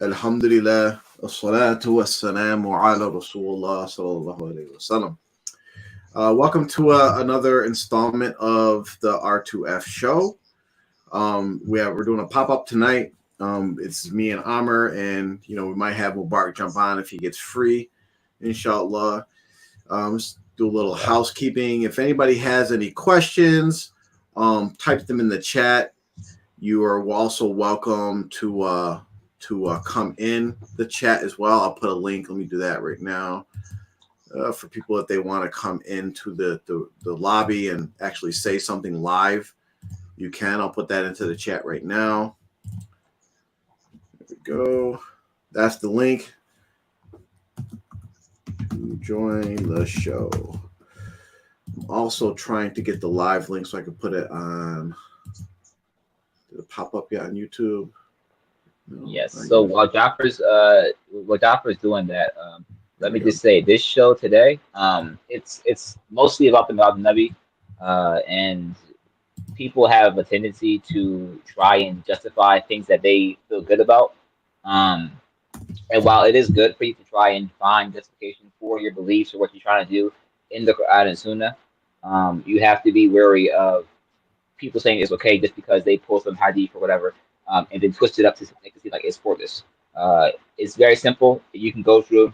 Alhamdulillah, as-salatu was-salamu ala Rasulullah sallallahu alayhi wasallam. Welcome to another installment of the R2F show. We're doing a pop-up tonight. It's me and Amr, and we might have Mubarak jump on if he gets free, inshallah. Let's do a little housekeeping. If anybody has any questions, type them in the chat. You are also welcome to come in the chat as well. I'll put a link. Let me do that right now for people if they want to come into the lobby and actually say something live. You can. I'll put that into the chat right now. There we go. That's the link to join the show. I'm also trying to get the live link so I can put it on. Did it pop up yet on YouTube? No, yes. So while Jaffer's doing that, let me just say this show today, it's mostly about the Mawlid Nabi, and people have a tendency to try and justify things that they feel good about. And while it is good for you to try and find justification for your beliefs or what you're trying to do in the Quran and Sunnah, you have to be wary of people saying it's okay just because they pull some hadith or whatever, and then twist it up to make it seem like it's for this. It's very simple. You can go through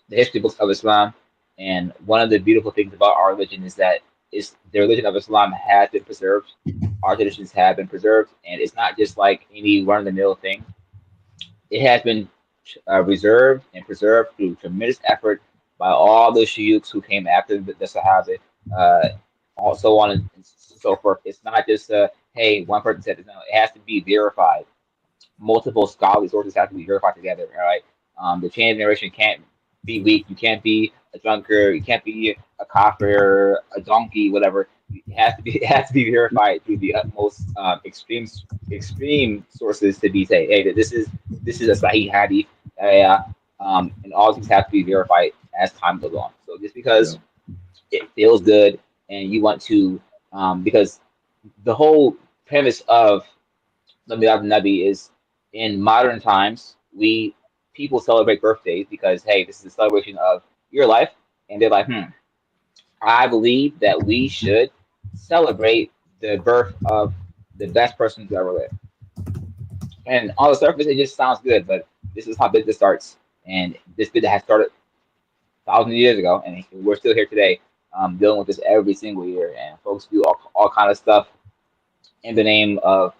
the history books of Islam, and one of the beautiful things about our religion is that the religion of Islam has been preserved. Our traditions have been preserved, and it's not just like any run-of-the-mill thing. It has been reserved and preserved through tremendous effort by all the shuyukhs who came after the Sahaba, so on and so forth. It's not just hey, one person said this. No, it has to be verified. Multiple scholarly sources have to be verified together. All right, the chain of narration can't be weak. You can't be a drunkard. You can't be a kafir, a donkey, whatever. It has to be verified through the utmost extreme sources to be say, hey, this is a Sahih hadith. And all things have to be verified as time goes on. So just because it feels good and you want to, because the whole premise of the Milad Nabi is in modern times, people celebrate birthdays because, hey, this is a celebration of your life. And they're like, I believe that we should celebrate the birth of the best person who ever lived. And on the surface, it just sounds good, but this is how business starts. And this business has started thousands of years ago, and we're still here today dealing with this every single year. And folks do all kind of stuff in the name of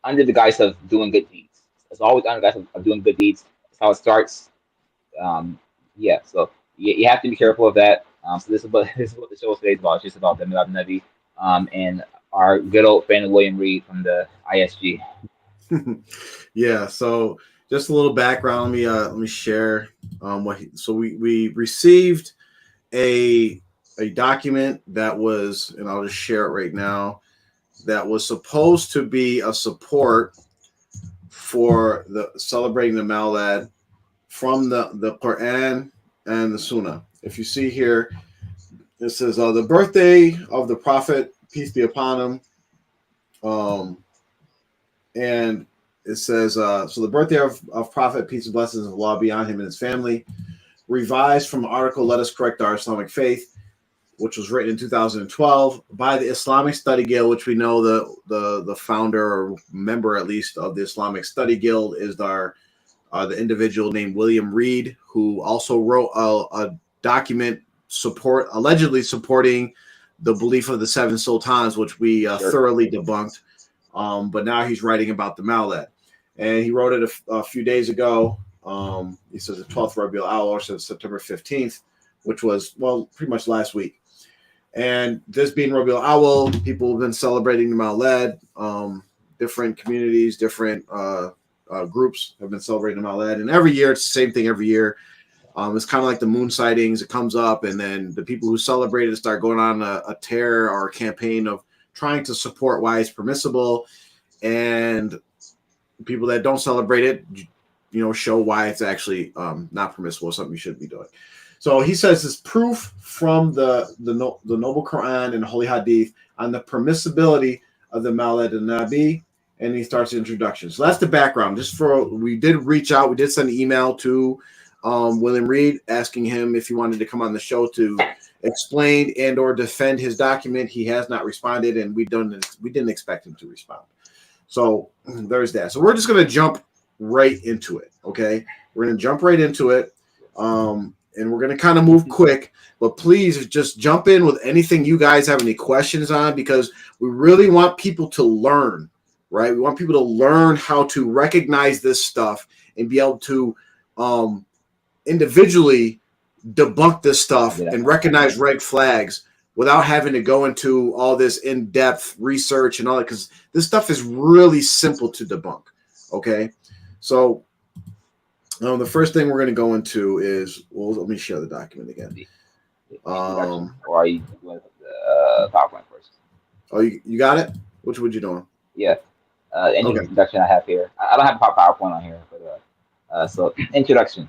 under the guise of doing good deeds. It's always under the guise of doing good deeds. That's how it starts. So you have to be careful of that. So this is what the show today is about. It's just about the Milad Nabi and our good old friend William Reed from the ISG. Yeah. So just a little background. Let me share So we received a document that was, and I'll just share it right now, that was supposed to be a support for the celebrating the Mawlid from the Quran and the Sunnah. If you see here, it says the birthday of the Prophet, peace be upon him. And it says, so the birthday of Prophet, peace and blessings of Allah be on him and his family, revised from an article, Let Us Correct Our Islamic Faith, which was written in 2012 by the Islamic Study Guild, which we know the founder or member, at least, of the Islamic Study Guild is the individual named William Reed, who also wrote a document allegedly supporting the belief of the seven sultans, which we thoroughly debunked. But now he's writing about the Mawlid. And he wrote it a few days ago. He says the 12th Rabiul Awwal, so September 15th, which was, pretty much last week. And this being Rabiul Awwal, people have been celebrating the Mawlid. Different communities, different groups have been celebrating the Mawlid. And every year, it's the same thing every year. It's kind of like the moon sightings. It comes up, and then the people who celebrate it start going on a tear or a campaign of trying to support why it's permissible. And people that don't celebrate it, show why it's actually not permissible, something you shouldn't be doing. So he says this proof from the Noble Quran and Holy Hadith on the permissibility of the Mawlid Nabi and he starts the introduction. So that's the background. We did reach out. We did send an email to William Reed asking him if he wanted to come on the show to explain and or defend his document. He has not responded, and we didn't expect him to respond. So there's that. So we're just going to jump right into it. Okay, we're going to jump right into it, and we're going to kind of move quick. But please just jump in with anything you guys have any questions on, because we really want people to learn. Right, we want people to learn how to recognize this stuff and be able to individually debunk this stuff and recognize red flags without having to go into all this in-depth research and all that, because this stuff is really simple to debunk. Okay, so the first thing we're going to go into is, well, let me share the document again. Or are you doing the PowerPoint first? Oh, you got it? Which one you doing? Yeah. Any introduction I have here. I don't have a PowerPoint on here, but so introduction.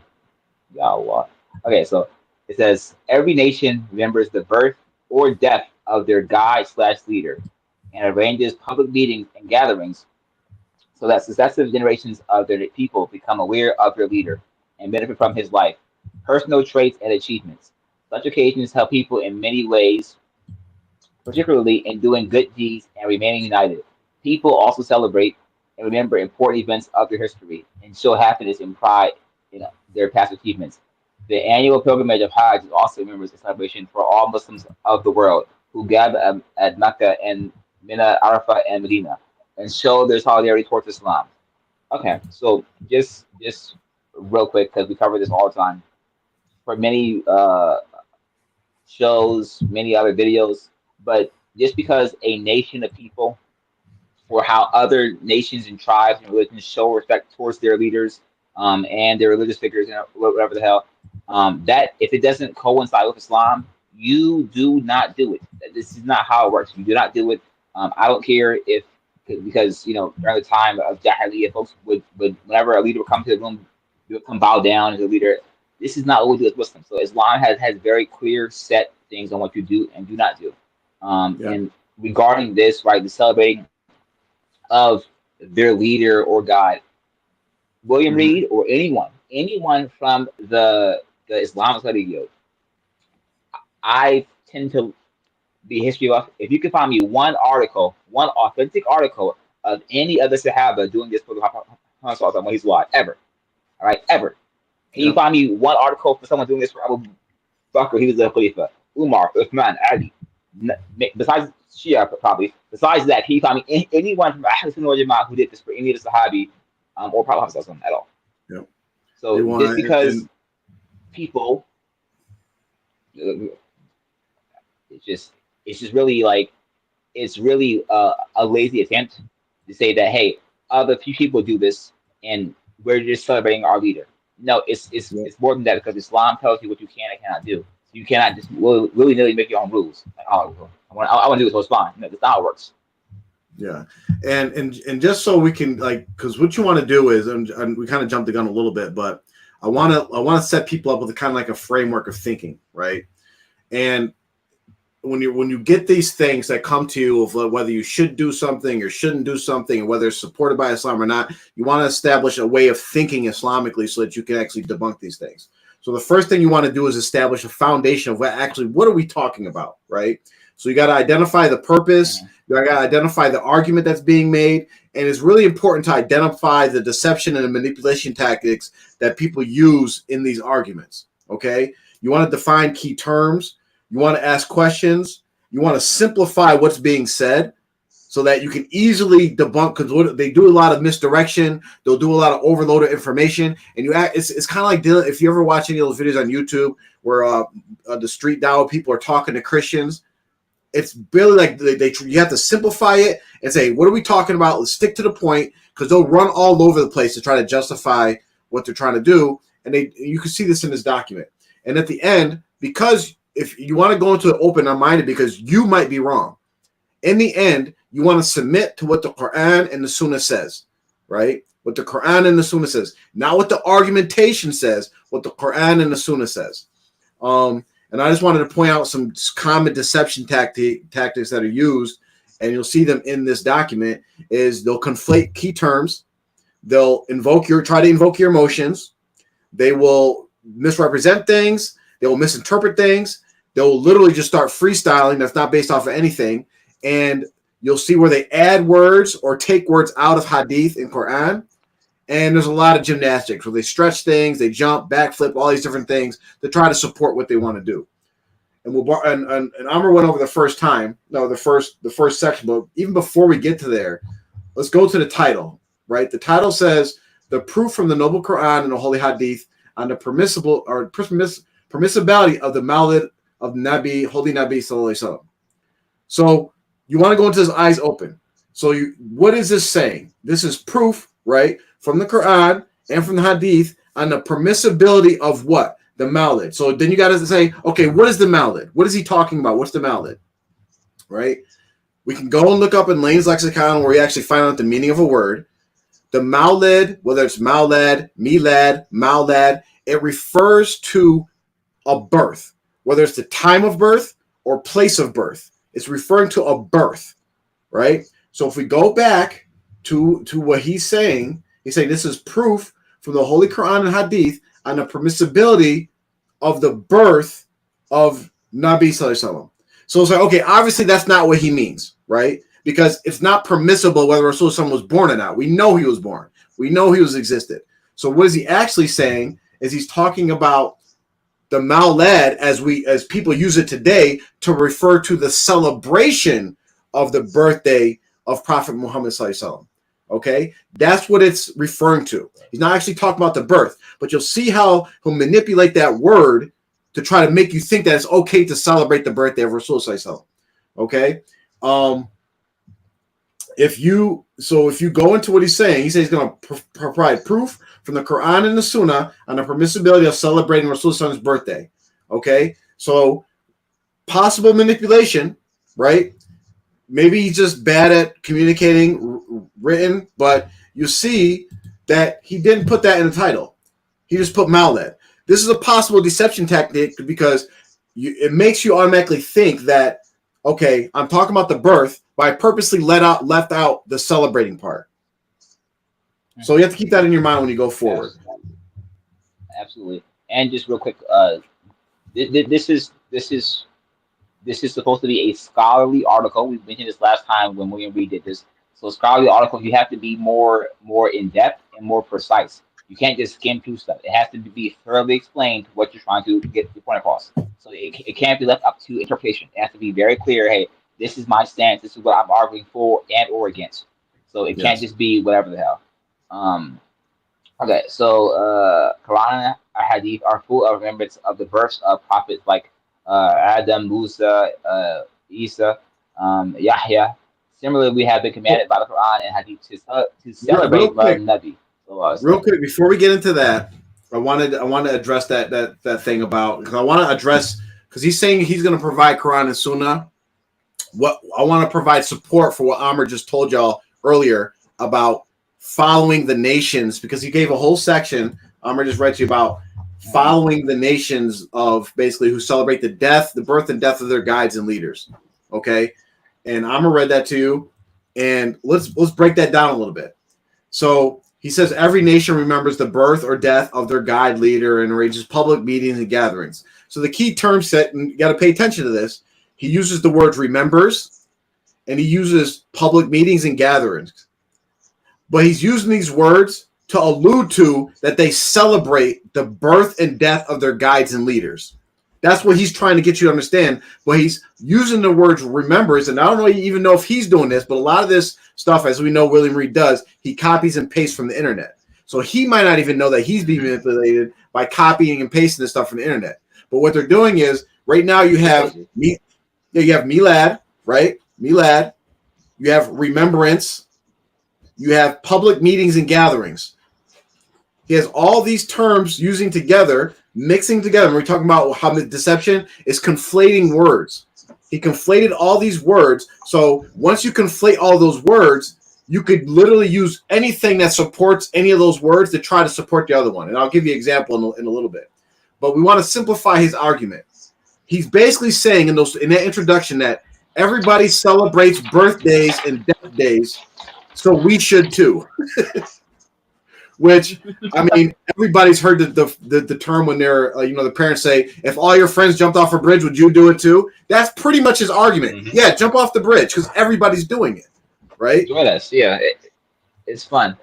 Yahya. Okay, so it says every nation remembers the birth or death of their guide/leader and arranges public meetings and gatherings so that successive generations of their people become aware of their leader and benefit from his life, personal traits, and achievements. Such occasions help people in many ways, particularly in doing good deeds and remaining united. People also celebrate and remember important events of their history and show happiness and pride in their past achievements. The annual pilgrimage of Hajj is also remembers a celebration for all Muslims of the world who gather at Mecca and Mina, Arafah, and Medina and show their solidarity towards Islam. Okay, so just real quick, because we cover this all the time. For many shows, many other videos, but just because a nation of people or how other nations and tribes and religions show respect towards their leaders and their religious figures and whatever the hell, that if it doesn't coincide with Islam, you do not do it. This is not how it works. You do not do it. I don't care if, because during the time of Jahiliyyah, folks would whenever a leader would come to the room, you would come bow down as a leader. This is not what we do as Muslims. So Islam has very clear set things on what you do and do not do. And regarding this, right, the celebrating of their leader or God, William Reed or anyone from the Islamic video, I tend to be history buff. If you can find me one authentic article of any other Sahaba doing this for the Prophet when he's alive, ever, all right, ever. Can you find me one article for someone doing this for Abu Bakr? He was the Khalifa. Umar, Uthman, Ali. Besides Shia, probably. Besides that, can you find me anyone from Ahl Sunnah wal Jama'ah who did this for any of the Sahabi or Prophet at all? Yep. So just because people, it's just really like, it's really a lazy attempt to say that, hey, other few people do this and we're just celebrating our leader. No, it's more than that, because Islam tells you what you can and cannot do. You cannot just willy-nilly make your own rules. Like, I want to do this, so it's fine. No, that's not how it works. Yeah, and just so we can, like, because what you want to do is, and we kind of jumped the gun a little bit, but I want to set people up with kind of like a framework of thinking, right? And when you get these things that come to you of whether you should do something or shouldn't do something, and whether it's supported by Islam or not, you want to establish a way of thinking Islamically so that you can actually debunk these things. So the first thing you want to do is establish a foundation of what are we talking about, right? So you got to identify the purpose, you got to identify the argument that's being made, and it's really important to identify the deception and the manipulation tactics that people use in these arguments, okay? You want to define key terms. You want to ask questions. You want to simplify what's being said so that you can easily debunk, because they do a lot of misdirection. They'll do a lot of overloaded information. And it's kind of like dealing, if you ever watch any of those videos on YouTube where the street dawah people are talking to Christians, it's really like you have to simplify it and say, what are we talking about? Let's stick to the point, because they'll run all over the place to try to justify what they're trying to do. And you can see this in this document. And at the end, because if you want to go into it open-minded, because you might be wrong. In the end, you want to submit to what the Quran and the Sunnah says, right? What the Quran and the Sunnah says, not what the argumentation says, what the Quran and the Sunnah says. And I just wanted to point out some common deception tactics that are used and you'll see them in this document, is they'll conflate key terms. They'll try to invoke your emotions. They will misrepresent things. They will misinterpret things. They'll literally just start freestyling that's not based off of anything. And you'll see where they add words or take words out of Hadith and Quran. And there's a lot of gymnastics where they stretch things, they jump, backflip, all these different things to try to support what they want to do. And Amr went over the first section, but even before we get to there, let's go to the title, right? The title says the proof from the Noble Quran and the Holy Hadith on the permissibility of the Mawlid of Nabi, Holy Nabi Sallallahu Alaihi Wasallam. So you want to go into his eyes open. So what is this saying? This is proof, right, from the Quran and from the Hadith on the permissibility of what? The Mawlid. So then you got to say, okay, what is the Mawlid? What is he talking about? What's the Mawlid? Right? We can go and look up in Lane's lexicon where we actually find out the meaning of a word. The Mawlid, whether it's Mawlad, Milad, Mawlad, it refers to a birth, whether it's the time of birth or place of birth. It's referring to a birth, right? So if we go back to what he's saying this is proof from the Holy Quran and Hadith on the permissibility of the birth of Nabi Sallallahu Alaihi Wasallam. So it's like, okay, obviously that's not what he means, right? Because it's not permissible whether Rasulullah was born or not. We know he was born. We know he was existed. So what is he actually saying is he's talking about the Mawlid as people use it today to refer to the celebration of the birthday of Prophet Muhammad Sallallahu Alaihi Wasallam. Okay, that's what it's referring to. He's not actually talking about the birth, but you'll see how he'll manipulate that word to try to make you think that it's okay to celebrate the birthday of Rasulullah Sallallahu Alaihi Wasallam. Okay, if you go into what he's saying, he says he's going to provide proof from the Quran and the Sunnah on the permissibility of celebrating Rasulullah's birthday. Okay, so possible manipulation, right? Maybe he's just bad at communicating written, but you see that he didn't put that in the title. He just put Mawlid. This is a possible deception tactic because it makes you automatically think that, okay, I'm talking about the birth, but I purposely left out the celebrating part. So you have to keep that in your mind when you go forward. Absolutely. And just real quick, this is supposed to be a scholarly article. We mentioned this last time when William Reed did this. So scholarly articles, you have to be more in depth and more precise. You can't just skim through stuff. It has to be thoroughly explained what you're trying to get your point across. So it can't be left up to interpretation. It has to be very clear. Hey, this is my stance. This is what I'm arguing for and or against. So it can't just be whatever the hell. Okay, so Quran and Hadith are full of remembrance of the births of prophets like Adam, Musa, Isa, Yahya. Similarly, we have been commanded by the Quran and Hadith to celebrate Nabi. Real quick, before we get into that, I want to address that thing about, because I want to address, because he's saying he's going to provide Quran and Sunnah. What I want to provide support for what Amr just told y'all earlier about following the nations, because he gave a whole section. Amr just read to you about following the nations of basically who celebrate the birth and death of their guides and leaders. Okay, and Amr read that to you, and let's break that down a little bit. So he says every nation remembers the birth or death of their guide leader and arranges public meetings and gatherings. So the key term set, and you got to pay attention to this, he uses the words remembers and he uses public meetings and gatherings. But he's using these words to allude to that they celebrate the birth and death of their guides and leaders. That's what he's trying to get you to understand. But he's using the words remembers, and I don't even know if he's doing this, but a lot of this stuff, as we know William Reed does, he copies and pastes from the internet. So he might not even know that he's being manipulated by copying and pasting this stuff from the internet. But what they're doing is, right now you have Milad, right? Milad. You have remembrance. You have public meetings and gatherings. He has all these terms using together, mixing together. We're talking about how the deception is conflating words. He conflated all these words. So once you conflate all those words, you could literally use anything that supports any of those words to try to support the other one. And I'll give you an example in a little bit. But we want to simplify his argument. He's basically saying in that introduction that Everybody celebrates birthdays and death days, so we should too. Which, I mean, everybody's heard the term when they're, the parents say, if all your friends jumped off a bridge, would you do it too? That's pretty much his argument. Mm-hmm. Yeah, jump off the bridge because everybody's doing it, right? Join us, yeah. It's fun.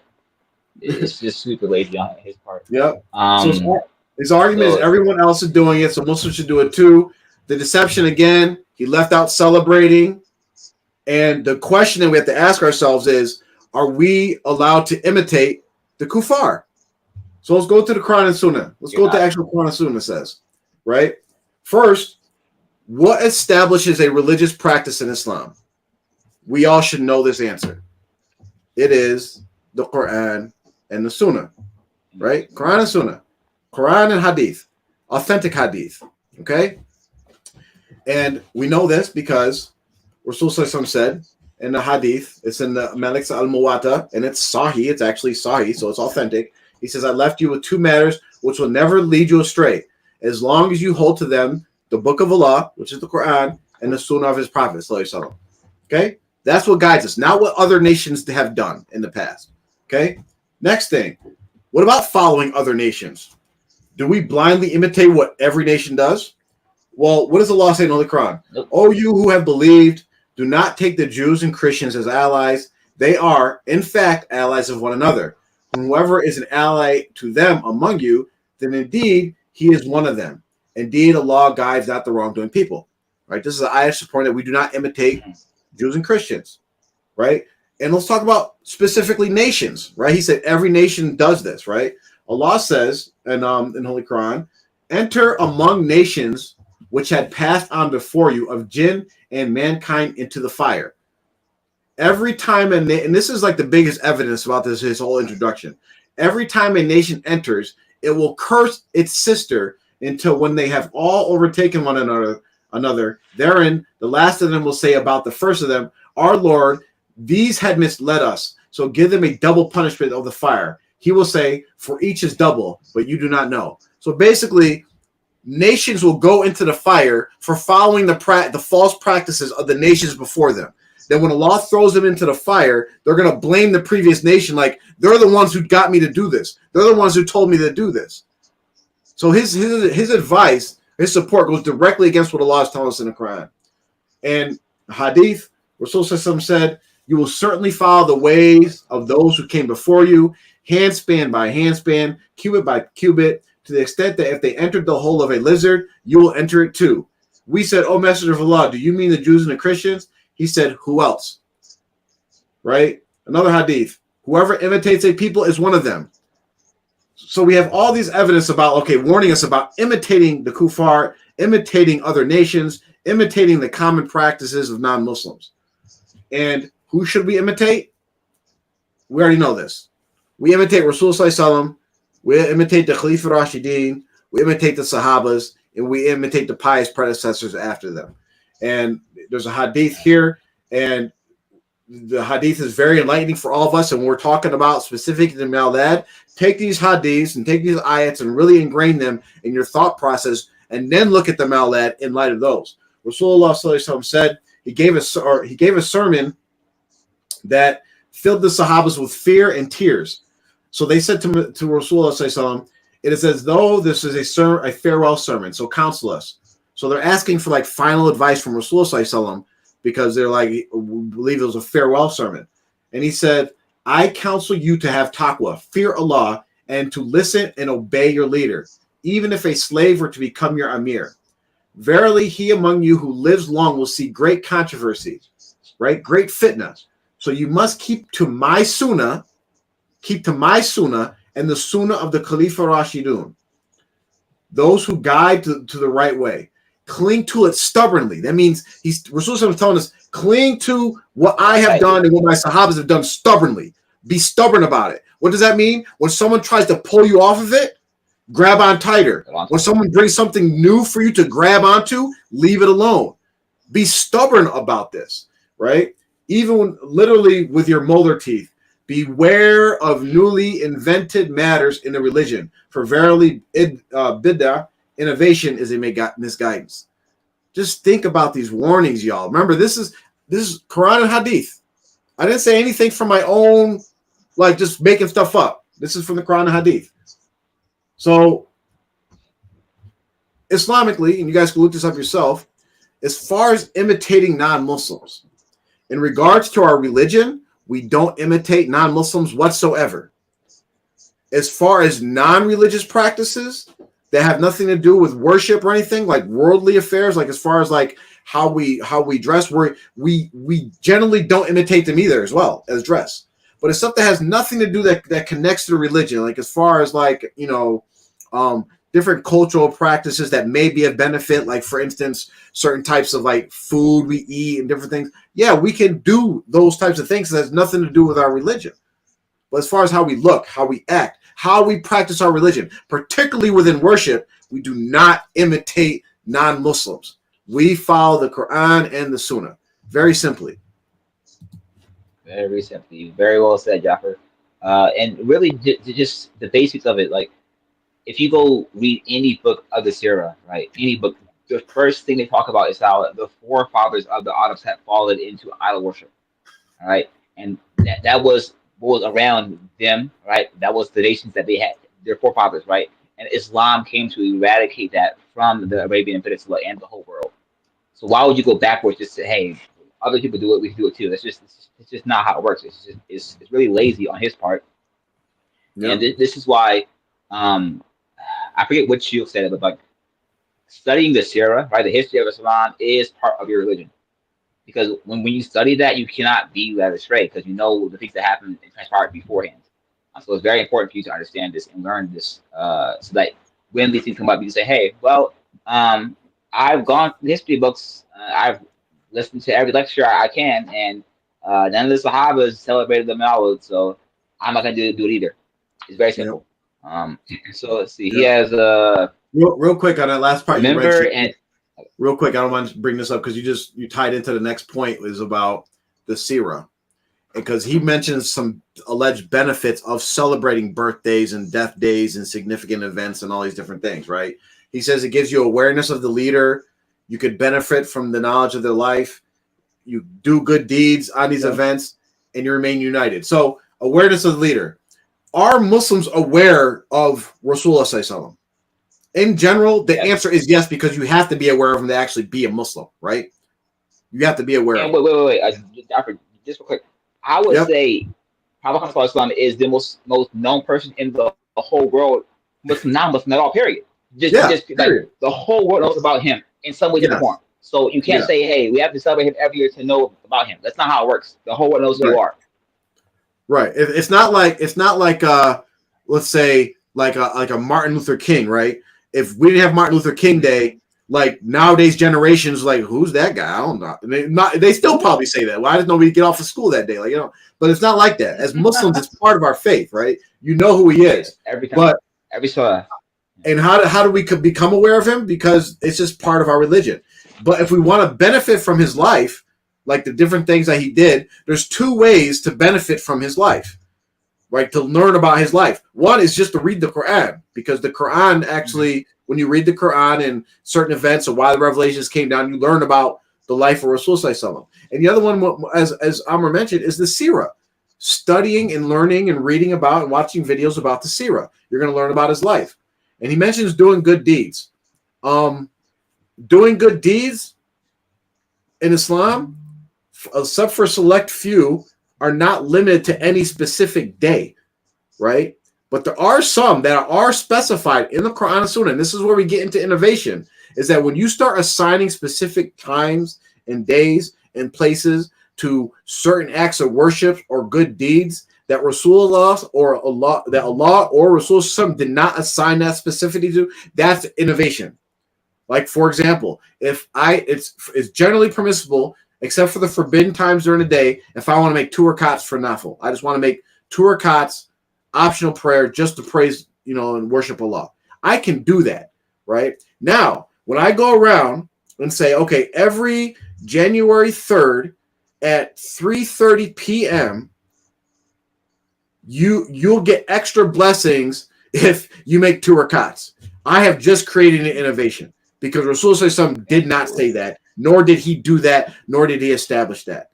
It's just super lazy on his part. Yep. So his argument is everyone else is doing it, so Muslims should do it too. The deception, again, he left out celebrating. And the question that we have to ask ourselves is, are we allowed to imitate the kuffar? So let's go to the Quran and Sunnah. Let's go to actual Quran and Sunnah says, right? First, what establishes a religious practice in Islam? We all should know this answer. It is the Quran and the Sunnah, right? Quran and Sunnah. Quran and Hadith. Authentic Hadith, okay? And we know this because Rasul said in the Hadith, it's in the Malik al-Muwatta, and it's Sahih, it's actually Sahih, so it's authentic. He says, I left you with two matters which will never lead you astray, as long as you hold to them, the book of Allah, which is the Quran, and the Sunnah of his Prophet. Okay? That's what guides us, not what other nations have done in the past. Okay? Next thing, what about following other nations? Do we blindly imitate what every nation does? Well, what does Allah say in the Holy Quran? Oh, you who have believed, do not take the Jews and Christians as allies. They are, in fact, allies of one another. Whoever is an ally to them among you, then indeed he is one of them. Indeed, Allah guides not the wrongdoing people. Right? This is an ayah supporting that we do not imitate Jews and Christians. Right? And let's talk about specifically nations. Right? He said every nation does this. Right? Allah says in Holy Quran, enter among nations which had passed on before you of jinn and mankind into the fire. Every time and this is like the biggest evidence about this, his whole introduction. Every time a nation enters, it will curse its sister until when they have all overtaken one another. Therein, the last of them will say about the first of them, our Lord, these had misled us, so give them a double punishment of the fire. He will say, for each is double, but you do not know. So basically, nations will go into the fire for following the false practices of the nations before them. Then when Allah throws them into the fire, they're going to blame the previous nation like, they're the ones who got me to do this. They're the ones who told me to do this. So his advice, his support goes directly against what Allah is telling us in the Quran. And Hadith, Rasul said, you will certainly follow the ways of those who came before you, handspan by handspan, cubit by cubit, to the extent that if they entered the hole of a lizard, you will enter it too. We said, O Messenger of Allah, do you mean the Jews and the Christians? He said, who else? Right? Another hadith. Whoever imitates a people is one of them. So we have all these evidence about, warning us about imitating the kuffar, imitating other nations, imitating the common practices of non-Muslims. And who should we imitate? We already know this. We imitate Rasul Sallallahu Alaihi Wasallam. We imitate the Khalifa Rashidin, we imitate the Sahabas, and we imitate the pious predecessors after them. And there's a hadith here, and the hadith is very enlightening for all of us, and we're talking about specifically the Mawlid. Take these hadiths and take these ayats and really ingrain them in your thought process, and then look at the Mawlid in light of those. Rasulullah Sallallahu Alaihi Wasallam said he gave a sermon that filled the Sahabas with fear and tears. So they said to Rasulullah Sallallahu Alaihi Wasallam, it is as though this is a farewell sermon. So counsel us. So they're asking for final advice from Rasulullah Sallallahu Alaihi Wasallam because they're we believe it was a farewell sermon. And he said, I counsel you to have taqwa, fear Allah, and to listen and obey your leader, even if a slave were to become your amir. Verily, he among you who lives long will see great controversy, right? Great fitna. So you must keep to my sunnah and the sunnah of the Khalifa Rashidun, those who guide to the right way. Cling to it stubbornly. That means Rasul is telling us, cling to what I have done and what my Sahabas have done stubbornly. Be stubborn about it. What does that mean? When someone tries to pull you off of it, grab on tighter. When someone brings something new for you to grab onto, leave it alone. Be stubborn about this, right? Even when, literally with your molar teeth. Beware of newly invented matters in the religion, for verily bid'ah, innovation, is a misguidance. Just think about these warnings, y'all. Remember, this is Quran and Hadith. I didn't say anything from my own, like just making stuff up. This is from the Quran and Hadith. So, Islamically, and you guys can look this up yourself, as far as imitating non-Muslims, in regards to our religion, we don't imitate non-Muslims whatsoever. As far as non-religious practices that have nothing to do with worship or anything, like worldly affairs, like as far as like how we dress, we generally don't imitate them either as well as dress. But it's stuff that has nothing to do that connects to religion, like as far as like, you know, different cultural practices that may be of benefit, like for instance, certain types of like food we eat and different things. Yeah, we can do those types of things that has nothing to do with our religion. But as far as how we look, how we act, how we practice our religion, particularly within worship, we do not imitate non-Muslims. We follow the Quran and the Sunnah. Very simply. Very simply. Very well said, Jaffer. And really, just the basics of it. Like, if you go read any book of the Sirah, right? Any book, the first thing they talk about is how the forefathers of the Arabs had fallen into idol worship. All right. And that was what was around them, right? That was the nations that they had, their forefathers, right? And Islam came to eradicate that from the Arabian Peninsula and the whole world. So why would you go backwards just to say, hey, other people do it, we can do it too? It's just not how it works. It's really lazy on his part. Yep. And this is why I forget what you said, but like studying the Sirah, right, the history of Islam is part of your religion. Because when you study that, you cannot be led astray because you know the things that happened and transpired beforehand. So it's very important for you to understand this and learn this so that when these things come up, you can say, hey, well, I've gone through history books. I've listened to every lecture I can, and none of the Sahabas celebrated the Mawlid, so I'm not going to do it either. It's very simple. Yep. So let's see. Yep. He has real quick on that last part. Remember and real quick, I don't mind to bring this up because you tied into the next point is about the Sirah, because he mentions some alleged benefits of celebrating birthdays and death days and significant events and all these different things, right? He says it gives you awareness of the leader. You could benefit from the knowledge of their life. You do good deeds on these events, and you remain united. So awareness of the leader. Are Muslims aware of Rasulullah Sallallahu Alaihi Wasallam? In general, the answer is yes, because you have to be aware of him to actually be a Muslim, right? You have to be aware of him. Wait. Just real quick. I would say Prophet Muhammad is the most known person in the whole world, non-Muslim at all, period. Just like the whole world knows about him in some way, different form. So you can't say, hey, we have to celebrate him every year to know about him. That's not how it works. The whole world knows who you are. Right. It's not like let's say like a Martin Luther King, right? If we didn't have Martin Luther King Day, like nowadays generations, like who's that guy? I don't know. They still probably say that. Why did nobody get off of school that day? Like, you know, but it's not like that. As Muslims, it's part of our faith, right? You know who he is. Every time. And how do we become aware of him? Because it's just part of our religion. But if we want to benefit from his life, like the different things that he did, there's two ways to benefit from his life, right? To learn about his life. One is just to read the Quran, because the Quran actually, when you read the Quran and certain events or why the revelations came down, you learn about the life of Rasulullah. And the other one, as Amr mentioned, is the Sirah. Studying and learning and reading about and watching videos about the Sirah. You're going to learn about his life. And he mentions doing good deeds. Doing good deeds in Islam, except for select few, are not limited to any specific day, right? But there are some that are specified in the Quran and Sunnah, and this is where we get into innovation, is that when you start assigning specific times and days and places to certain acts of worship or good deeds that Rasulullah or Allah or Rasulullah did not assign that specificity to, that's innovation. Like, for example, it's generally permissible, except for the forbidden times during the day, if I want to make 2 rakats for nafil. I just want to make 2 rakats, optional prayer, just to praise, and worship Allah. I can do that, right? Now, when I go around and say, okay, every January 3rd at 3:30 p.m., you'll get extra blessings if you make 2 rakats. I have just created an innovation, because Rasul did not say that, nor did he do that, nor did he establish that.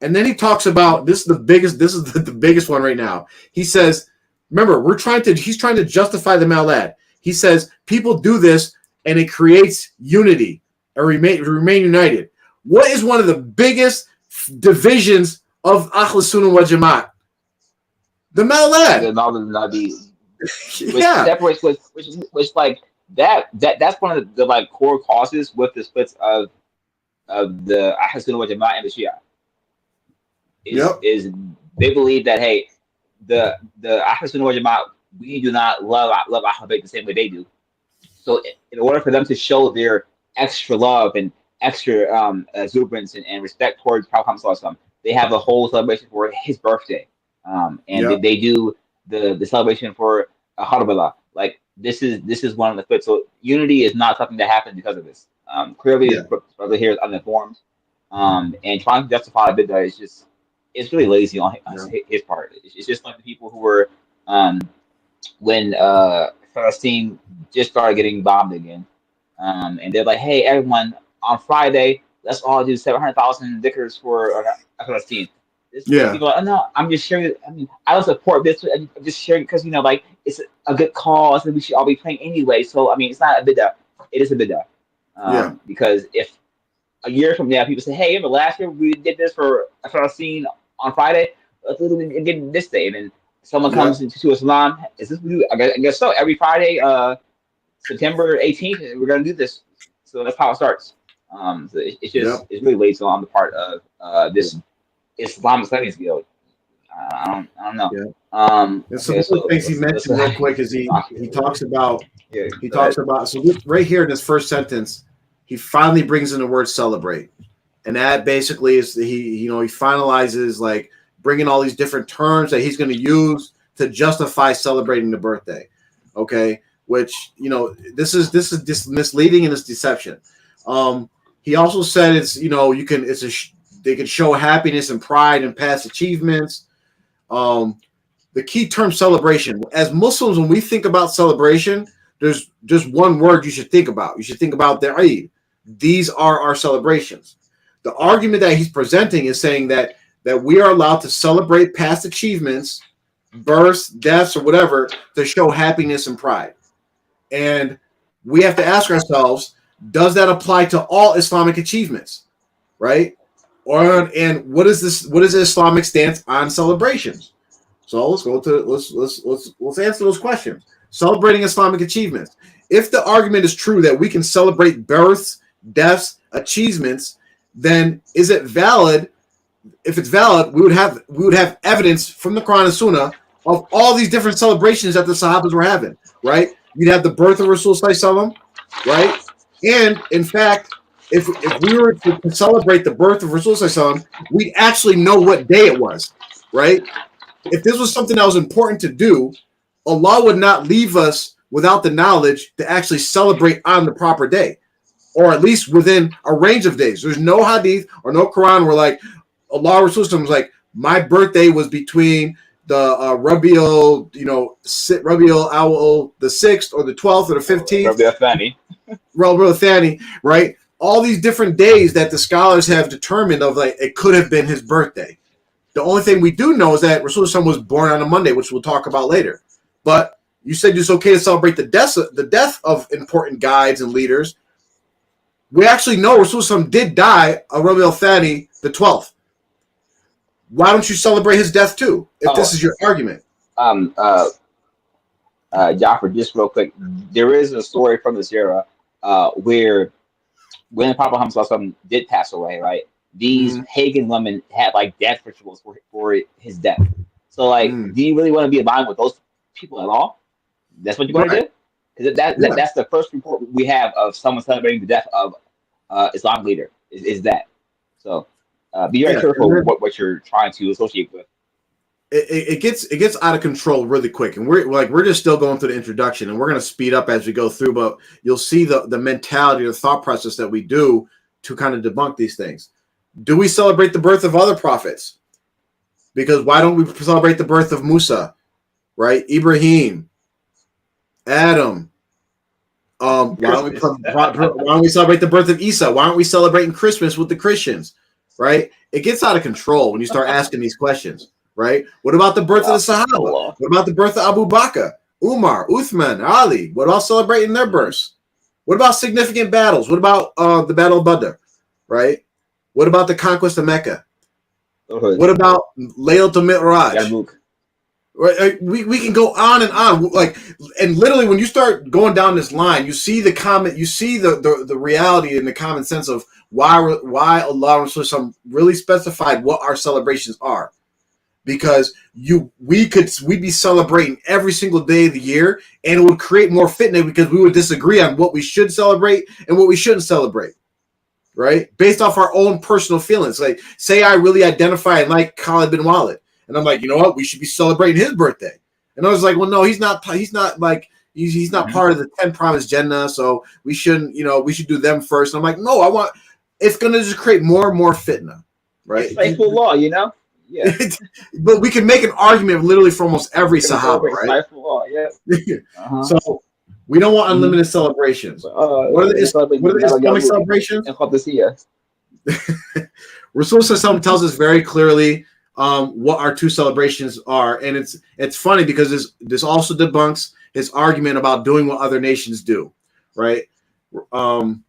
And then he talks about this is the biggest one right now. He says, remember, he's trying to justify the Mawlid. He says people do this and it creates unity and remain united. What is one of the biggest divisions of Ahl Sunnah wal Jama'at? The Mawlid. The Mawlid Nabi, which Yeah. separates, which like that's one of the like core causes with the splits of the Ahl Sunnah wal Jama'at and the Shia. Is they believe that, hey, the Ahl Sunnah wal Jama'at, we do not love Ahl Bayt the same way they do. So in order for them to show their extra love and extra exuberance and respect towards Prophet Muhammad, they have a whole celebration for his birthday, and they do the celebration for Harbala. Like this is one of the fits. So unity is not something that happens because of this. Clearly, brother here is uninformed, and trying to justify a bid'ah is just. It's really lazy on his part. It's just like the people who were when Palestine just started getting bombed again, and they're like, "Hey, everyone, on Friday, let's all do 700,000 dhikrs for Palestine." People are like, "Oh no, I'm just sharing. I mean, I don't support this. I'm just sharing because like it's a good cause and we should all be praying anyway." So I mean, it's not a bid'ah. It is a bid'ah. Because if a year from now people say, "Hey, remember last year we did this for Palestine on Friday, let's do it again this day," and then someone comes into Islam, is this I guess so. Every Friday, September 18th, we're gonna do this. So that's how it starts. So it's just it's really lazy on the part of this Islamic studies field. I don't know. And some of the things he mentioned real quick is he talks about so right here in this first sentence, he finally brings in the word celebrate. And that basically is he finalizes like bringing all these different terms that he's going to use to justify celebrating the birthday. Okay, which this is misleading and it's deception. He also said they can show happiness and pride and past achievements. The key term celebration. As Muslims, when we think about celebration, there's just one word you should think about. You should think about the Eid. These are our celebrations. The argument that he's presenting is saying that we are allowed to celebrate past achievements, births, deaths, or whatever to show happiness and pride. And we have to ask ourselves, does that apply to all Islamic achievements? Right? And what is the Islamic stance on celebrations? So let's answer those questions. Celebrating Islamic achievements. If the argument is true that we can celebrate births, deaths, achievements, then is it valid? If it's valid, we would have evidence from the Quran and Sunnah of all these different celebrations that the Sahabas were having, right? You'd have the birth of Rasul Sallallahu Alaihi Wasallam, right? And in fact, if we were to celebrate the birth of Rasul Sallallahu Alaihi Wasallam, we'd actually know what day it was, right? If this was something that was important to do, Allah would not leave us without the knowledge to actually celebrate on the proper day, or at least within a range of days. There's no hadith or no Quran where like Allah Rasul was like, my birthday was between the Rabiul Awal, the 6th or the 12th or the 15th. Rabiul Thani, right? All these different days that the scholars have determined of like it could have been his birthday. The only thing we do know is that Rasul was born on a Monday, which we'll talk about later. But you said it's okay to celebrate the death of important guides and leaders. We actually know Rasul did die on Rabiul Thani, the 12th. Why don't you celebrate his death too? If this is your argument, Jaffer, just real quick, there is a story from this era where when Prophet Muhammad did pass away, right? These pagan women had like death rituals for his death. So, like, do you really want to be aligned with those people at all? That's what you're going to do? Because that's the first report we have of someone celebrating the death of Islamic leader. Is that so? Be very careful what you're trying to associate with. It gets out of control really quick, and we're just still going through the introduction, and we're going to speed up as we go through. But you'll see the mentality, the thought process that we do to kind of debunk these things. Do we celebrate the birth of other prophets? Because why don't we celebrate the birth of Musa, right? Ibrahim, Adam, don't we celebrate the birth of Isa? Why aren't we celebrating Christmas with the Christians? Right? It gets out of control when you start asking these questions. Right? What about the birth of the Sahaba? What about the birth of Abu Bakr, Umar, Uthman, Ali? What about celebrating their births? What about significant battles? What about the Battle of Badr? Right? What about the conquest of Mecca? What about Laylatul Mi'raj? Right? We can go on and on. Like, and literally when you start going down this line, you see the reality and the common sense of why Allah really specified what our celebrations are. Because we'd be celebrating every single day of the year, and it would create more fitna because we would disagree on what we should celebrate and what we shouldn't celebrate, right? Based off our own personal feelings. Like, say I really identify and like Khalid bin Walid, and I'm like, you know what, we should be celebrating his birthday. And I was like, well, no, he's not like he's not part of the 10 promised Jannah, so we shouldn't, we should do them first. And I'm like, no, it's gonna just create more and more fitna, right? It's faithful law, Yeah. But we can make an argument literally for almost every Sahaba, right? Yeah. So we don't want unlimited celebrations. What are the Islamic celebrations? Rasul Sallallahu tells us very clearly what our two celebrations are, and it's funny because this also debunks his argument about doing what other nations do, right? Rasulullah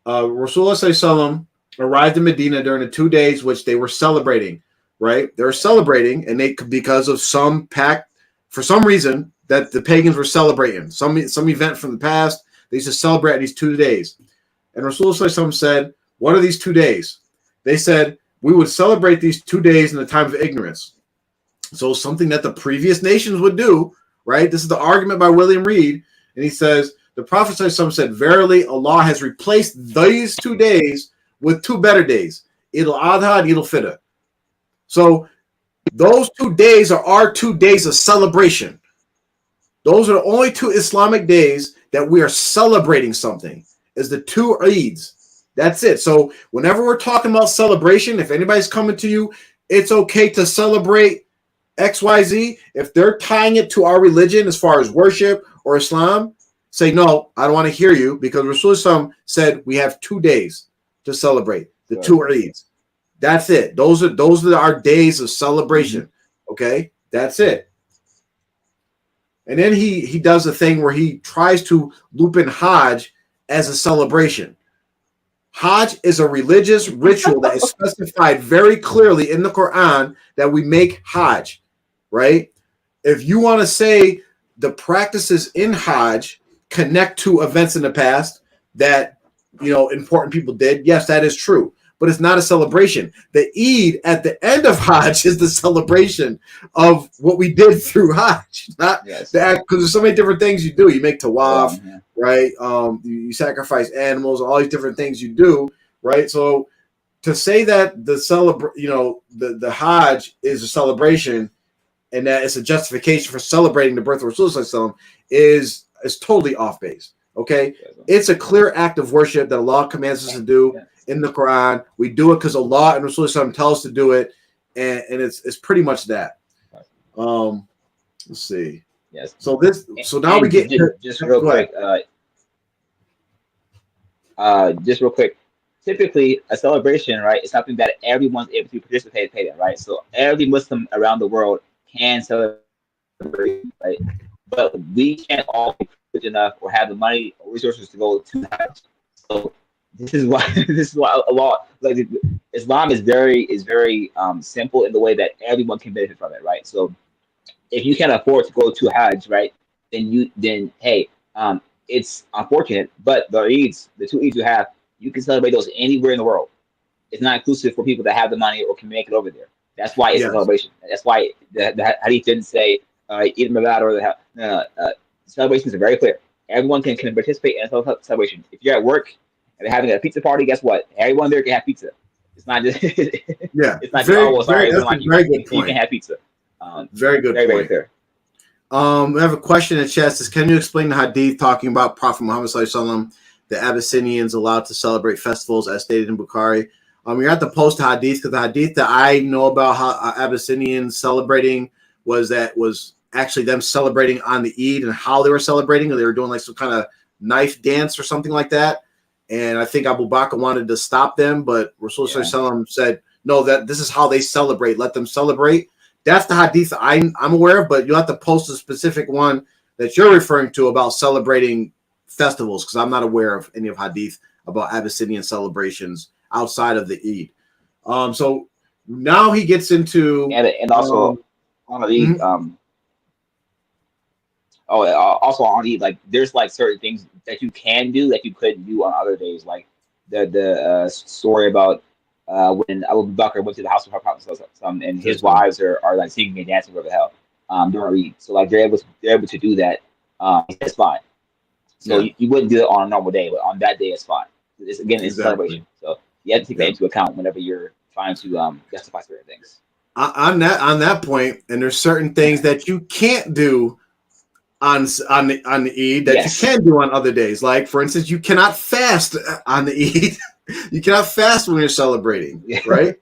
Sallallahu arrived in Medina during the 2 days which they were celebrating. Right, they're celebrating, and because of some pact, for some reason that the pagans were celebrating some event from the past. They used to celebrate these 2 days, and Rasulullah said, "What are these 2 days?" They said, "We would celebrate these 2 days in the time of ignorance." So something that the previous nations would do, right? This is the argument by William Reed, and he says the Prophet said, "Verily, Allah has replaced these 2 days with 2 better days, Eid al-Adha and Eid al-Fitr." So those 2 days are our 2 days of celebration. Those are the only 2 Islamic days that we are celebrating something, is the 2 Eids. That's it. So whenever we're talking about celebration, if anybody's coming to you, it's okay to celebrate XYZ. If they're tying it to our religion as far as worship or Islam, say, no, I don't want to hear you, because Rasulullah said we have 2 days to celebrate, the 2 Eids. That's it. Those are our days of celebration. Okay, that's it. And then he does a thing where he tries to loop in Hajj as a celebration. Hajj is a religious ritual that is specified very clearly in the Quran that we make Hajj, right? If you want to say the practices in Hajj connect to events in the past that important people did, yes, that is true. But it's not a celebration. The Eid at the end of Hajj is the celebration of what we did through Hajj. Not that, because there's so many different things you do. You make tawaf, right? You sacrifice animals, all these different things you do, right? So to say that the Hajj is a celebration and that it's a justification for celebrating the birth of Rasulullah is totally off base. Okay, it's a clear act of worship that Allah commands us to do. In the Quran, we do it because Allah and Rasulullah tell us to do it, and it's pretty much that. Let's see. Yes. So now we get just real quick. Just real quick. Typically, a celebration, right, is something that everyone's able to participate in, right? So every Muslim around the world can celebrate, right? But we can't all be privileged enough or have the money or resources to go to Hajj. So this is why a lot like Islam is very simple in the way that everyone can benefit from it, right? So if you can't afford to go to Hajj, right, then hey, it's unfortunate, but the 2 Eids you have, you can celebrate those anywhere in the world. It's not inclusive for people that have the money or can make it over there. That's why it's a celebration. That's why the Hadith didn't say Eid Mawlid or the celebrations are very clear. Everyone can participate in a celebration. If you're at work and they're having a pizza party, guess what? Everyone there can have pizza. It's not just It's not very, just sorry, that's a very good point. You can have pizza. Very good point. Very clear. We have a question in the chat. Says, can you explain the Hadith talking about Prophet Muhammad Sallallahu Alaihi Wasallam, the Abyssinians allowed to celebrate festivals as stated in Bukhari? You're at the post Hadith, because the Hadith that I know about how Abyssinians celebrating was actually them celebrating on the Eid and how they were celebrating. They were doing like some kind of knife dance or something like that. And I think Abu Bakr wanted to stop them, but Rasul said, no, that this is how they celebrate. Let them celebrate. That's the hadith I'm aware of, but you'll have to post a specific one that you're referring to about celebrating festivals, because I'm not aware of any of hadith about Abyssinian celebrations outside of the Eid. So now he gets into and also on the Eid, also on Eid, like there's like certain things that you can do that you couldn't do on other days, like the story about when Abu Bakr went to the house of her Prophet and his wives are like singing and dancing over the hell during Eid. So like they're able to do that. It's fine. So you wouldn't do it on a normal day, but on that day it's fine. It's a celebration. So you have to take that into account whenever you're trying to justify certain things. On that point, and there's certain things that you can't do on the Eid that you can do on other days. Like, for instance, you cannot fast on the Eid. You cannot fast when you're celebrating, right?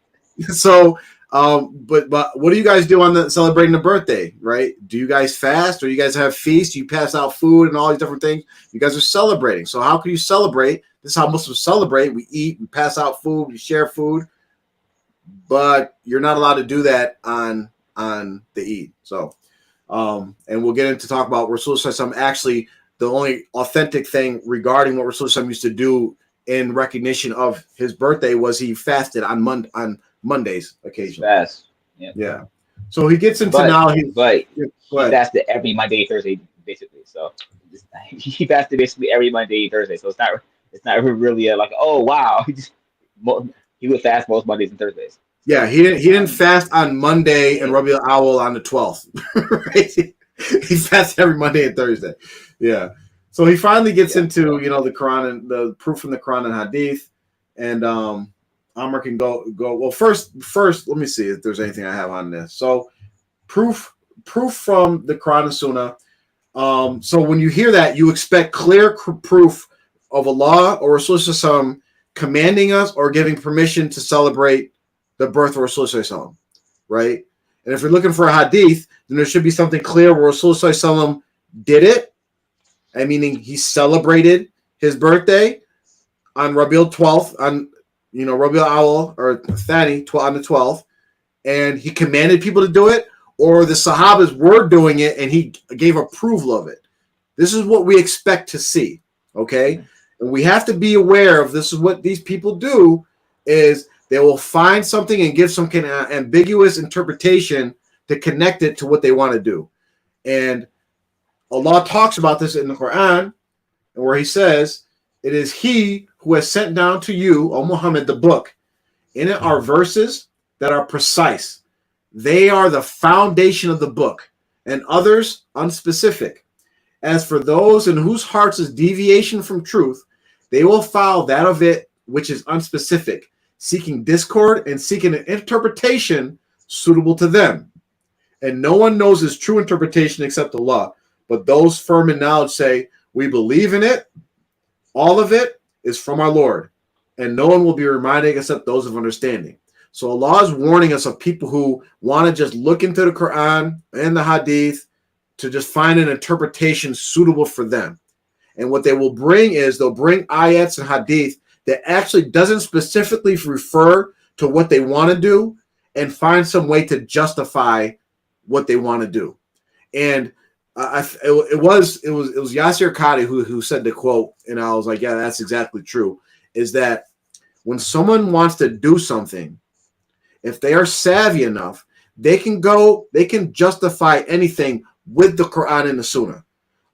So, but what do you guys do on celebrating the birthday, right? Do you guys fast, or you guys have feasts? You pass out food and all these different things. You guys are celebrating. So how can you celebrate? This is how Muslims celebrate. We eat, we pass out food, we share food, but you're not allowed to do that on the Eid. So. And we'll get into talk about Rasul Sallallahu actually the only authentic thing regarding what Rasul Sallallahu used to do in recognition of his birthday was he fasted on Mondays occasionally. Fast. Yeah. So he gets into he fasted every Monday, Thursday, basically. So he fasted basically every Monday, Thursday. So it's not really like, oh wow, he would fast most Mondays and Thursdays. Yeah, he didn't fast on Monday and Rabiul Awwal on the 12th. Right? He fasted every Monday and Thursday. Yeah. So he finally gets into, the Quran and the proof from the Quran and Hadith. And Amr can go. Well, first, let me see if there's anything I have on this. So proof from the Quran and Sunnah. So when you hear that, you expect clear proof of Allah or Rasulullah commanding us or giving permission to celebrate the birth of Rasulullah, right? And if you're looking for a hadith, then there should be something clear where Rasulullah did it, and meaning he celebrated his birthday on Rabiul 12th, on Rabiul Awwal or Thani on the 12th, and he commanded people to do it, or the Sahabas were doing it and he gave approval of it. This is what we expect to see, okay? And we have to be aware of this is what these people do is they will find something and give some kind of ambiguous interpretation to connect it to what they want to do. And Allah talks about this in the Quran, where he says, it is he who has sent down to you, O Muhammad, the book. In it are verses that are precise. They are the foundation of the book, and others unspecific. As for those in whose hearts is deviation from truth, they will follow that of it which is unspecific, seeking discord and seeking an interpretation suitable to them. And no one knows his true interpretation except Allah. But those firm in knowledge say, we believe in it. All of it is from our Lord. And no one will be reminded except those of understanding. So Allah is warning us of people who want to just look into the Quran and the Hadith to just find an interpretation suitable for them. And what they will bring is they'll bring ayats and Hadith that actually doesn't specifically refer to what they want to do and find some way to justify what they want to do. And it was Yasir Qadi who said the quote, and I was like, yeah, that's exactly true, is that when someone wants to do something, if they are savvy enough, they can justify anything with the Quran and the Sunnah.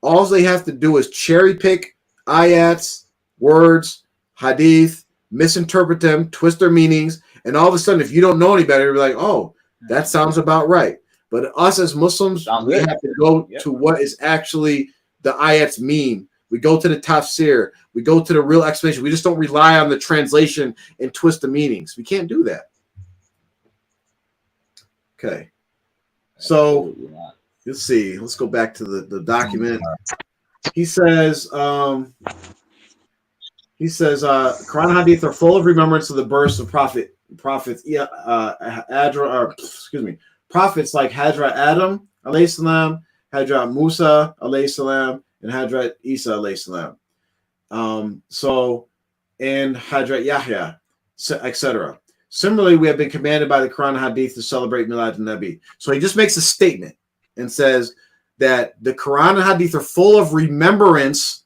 All they have to do is cherry pick ayats, words, hadith, misinterpret them, twist their meanings, and all of a sudden, if you don't know any better, you're like, oh, that sounds about right. But us as Muslims, we have to go to what is actually the ayats mean. We go to the tafsir. We go to the real explanation. We just don't rely on the translation and twist the meanings. We can't do that. Okay. So let's see. Let's go back to the document. He says, Quran Hadith are full of remembrance of the births of prophets like Hadrat Adam alayhi salam, Hadrat Musa alayhi salam, and Hadrat Isa alayhi salam. So in Hadrat Yahya, etc. Similarly, we have been commanded by the Quran and Hadith to celebrate Milad al-Nabi. So he just makes a statement and says that the Quran and Hadith are full of remembrance.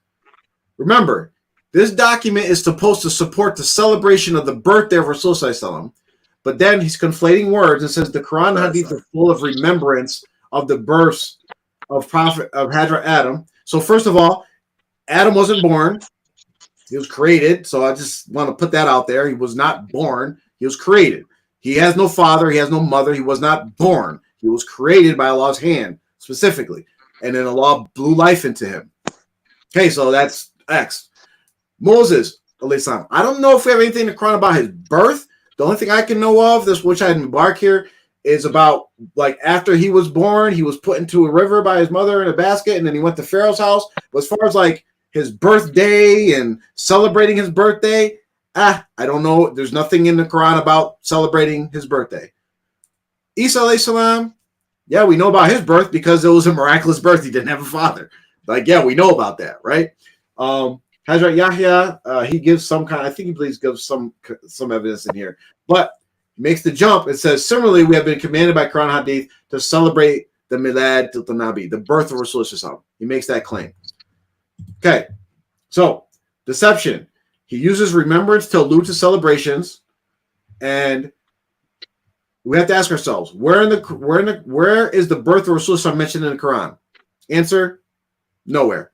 Remember, this document is supposed to support the celebration of the birthday of Rasulullah, but then he's conflating words and says the Quran and Hadith are full of remembrance of the birth of Prophet of Hadrat Adam. So first of all, Adam wasn't born. He was created. So I just want to put that out there. He was not born. He was created. He has no father. He has no mother. He was not born. He was created by Allah's hand specifically. And then Allah blew life into him. Okay, so that's X. Moses, I don't know if we have anything in the Quran about his birth. The only thing I can know of, this which I didn't embark here, is about like after he was born, he was put into a river by his mother in a basket, and then he went to Pharaoh's house. But as far as like his birthday and celebrating his birthday, I don't know. There's nothing in the Quran about celebrating his birthday. Isa alayhi salam, yeah, we know about his birth because it was a miraculous birth. He didn't have a father. Like, yeah, we know about that, right? Hazrat Yahya, he gives some kind, I think he believes gives some evidence in here, but he makes the jump. It says, similarly, we have been commanded by Quran Hadith to celebrate the Milad al-Nabi, the birth of Rasulullah. He makes that claim. Okay, so deception. He uses remembrance to allude to celebrations, and we have to ask ourselves, where is the birth of Rasulullah mentioned in the Quran? Answer, nowhere.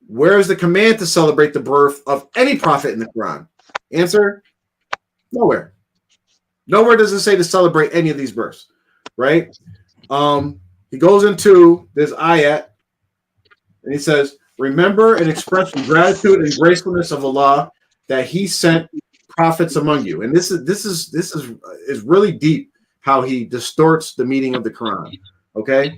Where is the command to celebrate the birth of any prophet in the Quran? Answer, nowhere. Nowhere does it say to celebrate any of these births, right? He goes into this ayat, and he says, remember and express the gratitude and gracefulness of Allah that He sent prophets among you. And this is really deep how he distorts the meaning of the Quran. Okay.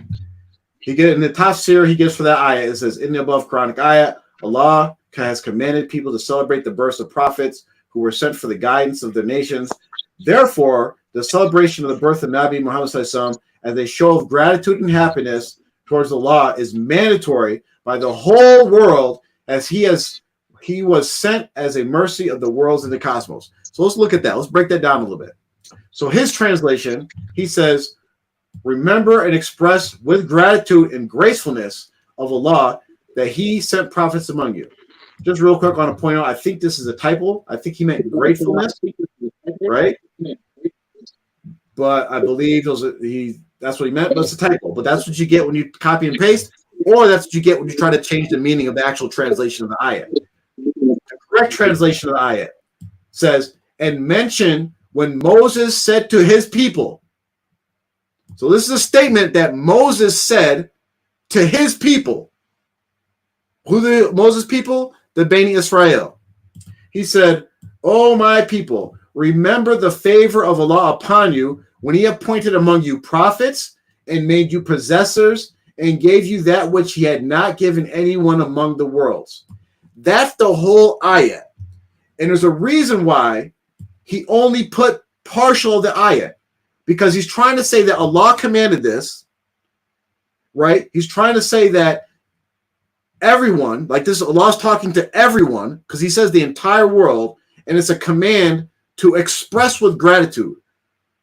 In the tafsir he gives for that ayah, it says, in the above Quranic ayah, Allah has commanded people to celebrate the births of prophets who were sent for the guidance of their nations. Therefore, the celebration of the birth of Nabi Muhammad as a show of gratitude and happiness towards Allah is mandatory by the whole world, as he was sent as a mercy of the worlds and the cosmos. So let's look at that. Let's break that down a little bit. So his translation, he says, remember and express with gratitude and gracefulness of Allah that He sent prophets among you. Just real quick, I want to point out, I think this is a typo. I think he meant gratefulness, right? But I believe that's what he meant, but it's a typo. But that's what you get when you copy and paste, or that's what you get when you try to change the meaning of the actual translation of the ayat. The correct translation of the ayat says, and mention when Moses said to his people. So this is a statement that Moses said to his people. Who the Moses people? The Bani Israel. He said, "O my people, remember the favor of Allah upon you when He appointed among you prophets and made you possessors and gave you that which He had not given anyone among the worlds." That's the whole ayah. And there's a reason why he only put partial of the ayah. Because he's trying to say that Allah commanded this, right? He's trying to say that everyone, like this, Allah's talking to everyone, because He says the entire world, and it's a command to express with gratitude,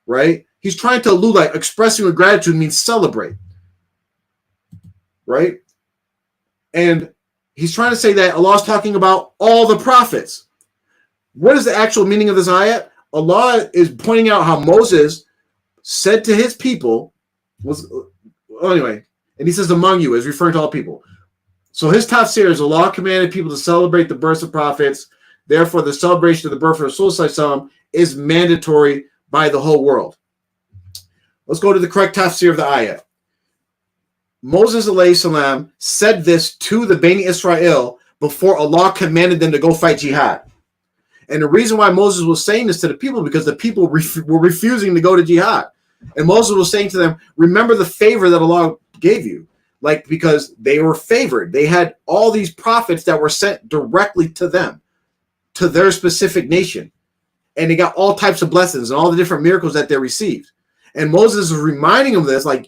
right? He's trying to allude, like expressing with gratitude means celebrate, right? And he's trying to say that Allah's talking about all the prophets. What is the actual meaning of this ayat? Allah is pointing out how Moses said to his people, anyway, and he says among you, is referring to all people. So his tafsir is Allah commanded people to celebrate the births of prophets. Therefore, the celebration of the birth of Rasulullah is mandatory by the whole world. Let's go to the correct tafsir of the ayah. Moses alayhi salam said this to the Bani Israel before Allah commanded them to go fight jihad. And the reason why Moses was saying this to the people, because the people were refusing to go to jihad. And Moses was saying to them, remember the favor that Allah gave you. Like, because they were favored. They had all these prophets that were sent directly to them, to their specific nation. And they got all types of blessings and all the different miracles that they received. And Moses is reminding them of this, like,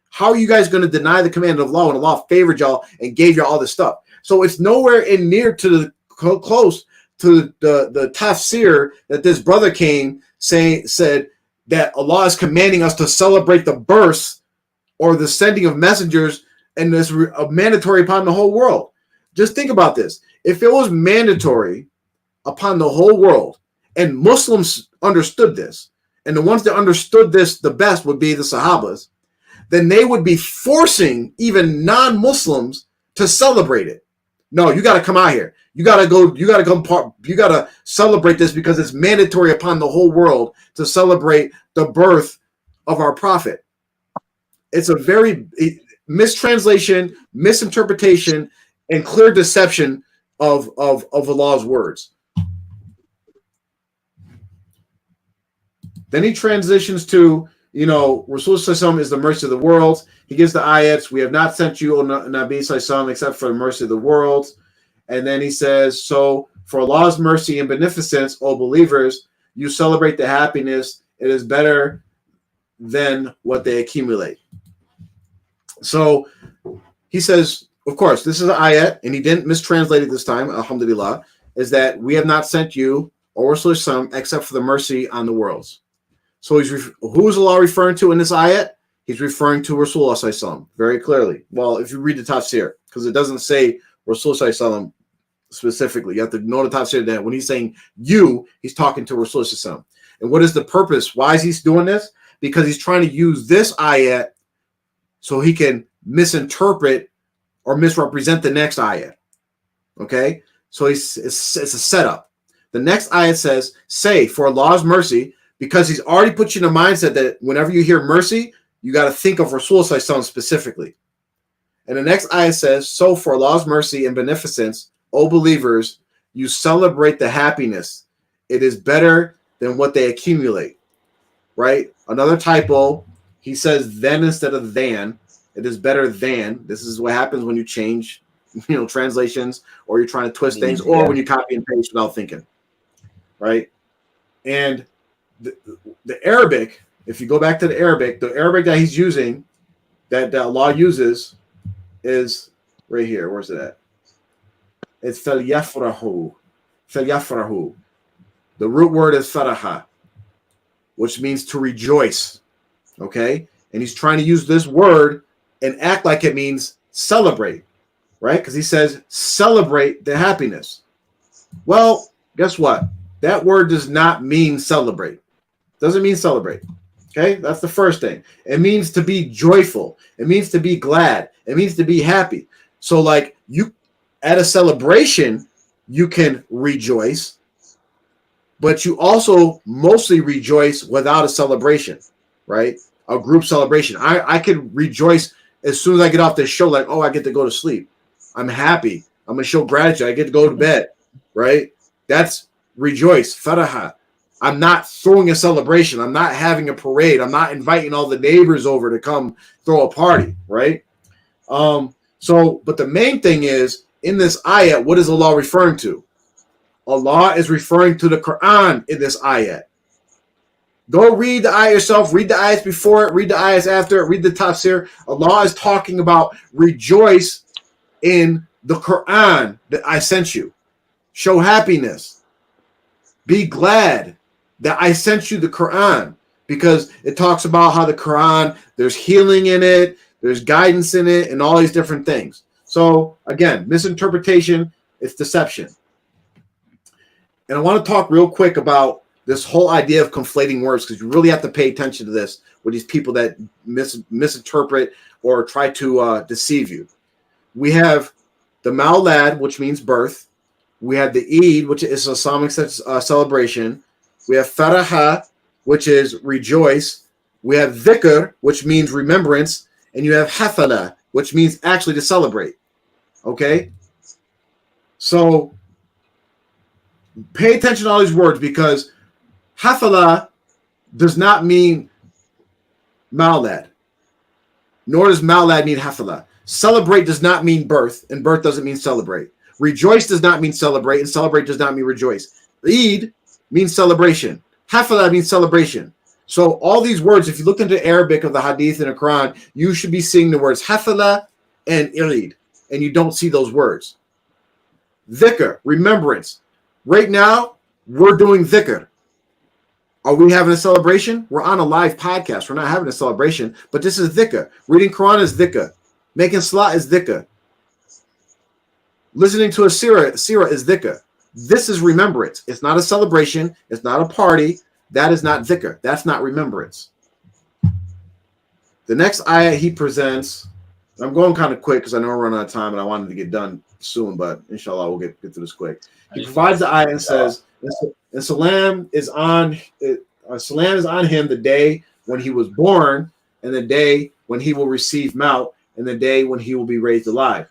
how are you guys going to deny the command of Allah when Allah favored y'all and gave you all this stuff? So it's nowhere in near to the close to the tafsir that this brother came said that Allah is commanding us to celebrate the birth or the sending of messengers, and this mandatory upon the whole world. Just think about this. If it was mandatory upon the whole world, and Muslims understood this, and the ones that understood this the best would be the Sahabas, then they would be forcing even non-Muslims to celebrate it. No, you got to come out here. You got to go. You got to come. You got to celebrate this because it's mandatory upon the whole world to celebrate the birth of our prophet. It's a very mistranslation, misinterpretation, and clear deception of Allah's words. Then he transitions to, Rasul Sallallahu is the mercy of the world. He gives the ayats, we have not sent you, O Nabi Sallallahu except for the mercy of the world. And then he says, so for Allah's mercy and beneficence, O believers, you celebrate the happiness. It is better than what they accumulate. So he says, of course, this is an ayat, and he didn't mistranslate it this time, alhamdulillah, is that we have not sent you, O Rasul Sallallahu except for the mercy on the worlds. So who is Allah referring to in this ayat? He's referring to Rasulullah Sallallahu very clearly. Well, if you read the tafsir, because it doesn't say Rasulullah Sallallahu specifically. You have to know the tafsir that when he's saying you, he's talking to Rasulullah Sallallahu. And what is the purpose? Why is he doing this? Because he's trying to use this ayat so he can misinterpret or misrepresent the next ayat. Okay? So it's a setup. The next ayat says, say, for Allah's mercy, because he's already put you in a mindset that whenever you hear mercy, you got to think of Rasulullah specifically. And the next ayah says, so for Allah's mercy and beneficence, O believers, you celebrate the happiness. It is better than what they accumulate. Right? Another typo, he says then instead of than. It is better than. This is what happens when you change, translations, or you're trying to twist things, or when you copy and paste without thinking. Right? And the Arabic, if you go back to the Arabic that he's using, that Allah uses, is right here. Where's it at? It's فَلْيَفْرَحُوا. فَلْيَفْرَحُوا. The root word is faraha, which means to rejoice. Okay? And he's trying to use this word and act like it means celebrate. Right? Because he says celebrate the happiness. Well, guess what? That word does not mean celebrate. Doesn't mean celebrate. Okay? That's the first thing. It means to be joyful. It means to be glad. It means to be happy. So like you at a celebration, you can rejoice, but you also mostly rejoice without a celebration, right? A group celebration. I could rejoice as soon as I get off this show, like, oh, I get to go to sleep. I'm happy. I'm going to show gratitude. I get to go to bed, right? That's rejoice, faraha. I'm not throwing a celebration. I'm not having a parade. I'm not inviting all the neighbors over to come throw a party, right? But the main thing is, in this ayat, what is Allah referring to? Allah is referring to the Quran in this ayat. Go read the ayat yourself. Read the ayats before it. Read the ayats after it. Read the tafsir. Allah is talking about rejoice in the Quran that I sent you. Show happiness. Be glad that I sent you the Quran, because it talks about how the Quran, there's healing in it, there's guidance in it, and all these different things. So again, misinterpretation, it's deception. And I want to talk real quick about this whole idea of conflating words, because you really have to pay attention to this with these people that misinterpret or try to deceive you. We have the Mawlid, which means birth. We have the Eid, which is Islamic celebration. We have Faraha, which is rejoice. We have Dhikr, which means remembrance. And you have Hafala, which means actually to celebrate. Okay? So pay attention to all these words, because Hafala does not mean Mawlid, nor does Mawlid mean Hafala. Celebrate does not mean birth, and birth doesn't mean celebrate. Rejoice does not mean celebrate, and celebrate does not mean rejoice. Eid means celebration. Hafala means celebration. So all these words, if you look into Arabic of the Hadith and the Quran, you should be seeing the words Hafala and Eid, and you don't see those words. Dhikr, remembrance. Right now, we're doing dhikr. Are we having a celebration? We're on a live podcast. We're not having a celebration, but this is dhikr. Reading Quran is dhikr. Making salat is dhikr. Listening to a seerah is dhikr. This is remembrance. It's not a celebration. It's not a party. That is not dhikr. That's not remembrance. The next ayah he presents, I'm going kind of quick because I know we're running out of time and I wanted to get done soon, but inshallah we'll get through this quick. He provides the ayah and says, and salam is on him the day when he was born, and the day when he will receive Mount, and the day when he will be raised alive.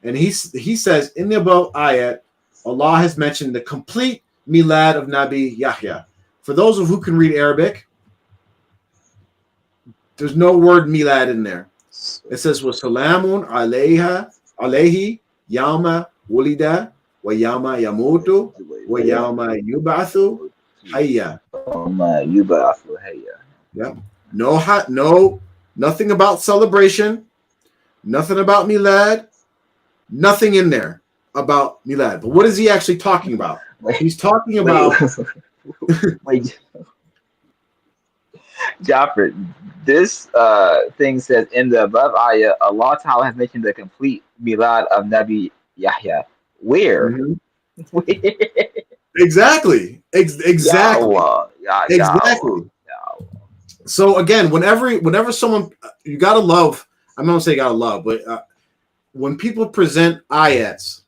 And he says in the above ayat, Allah has mentioned the complete milad of Nabi Yahya. For those of who can read Arabic, there's no word milad in there. It says wa salamun alayhi yawma wulida wa yawma yamutu wa yawma yub'athu hayya. Yeah. No, nothing about celebration, nothing about milad, nothing in there about milad. But what is he actually talking about? He's talking about wait. Jaffer, this thing says in the above ayah, Allah Ta'ala has mentioned the complete milad of Nabi Yahya. Where? Mm-hmm. Exactly. Exactly. Exactly. So again, whenever someone, you gotta love, I'm not gonna say you gotta love, but when people present ayats,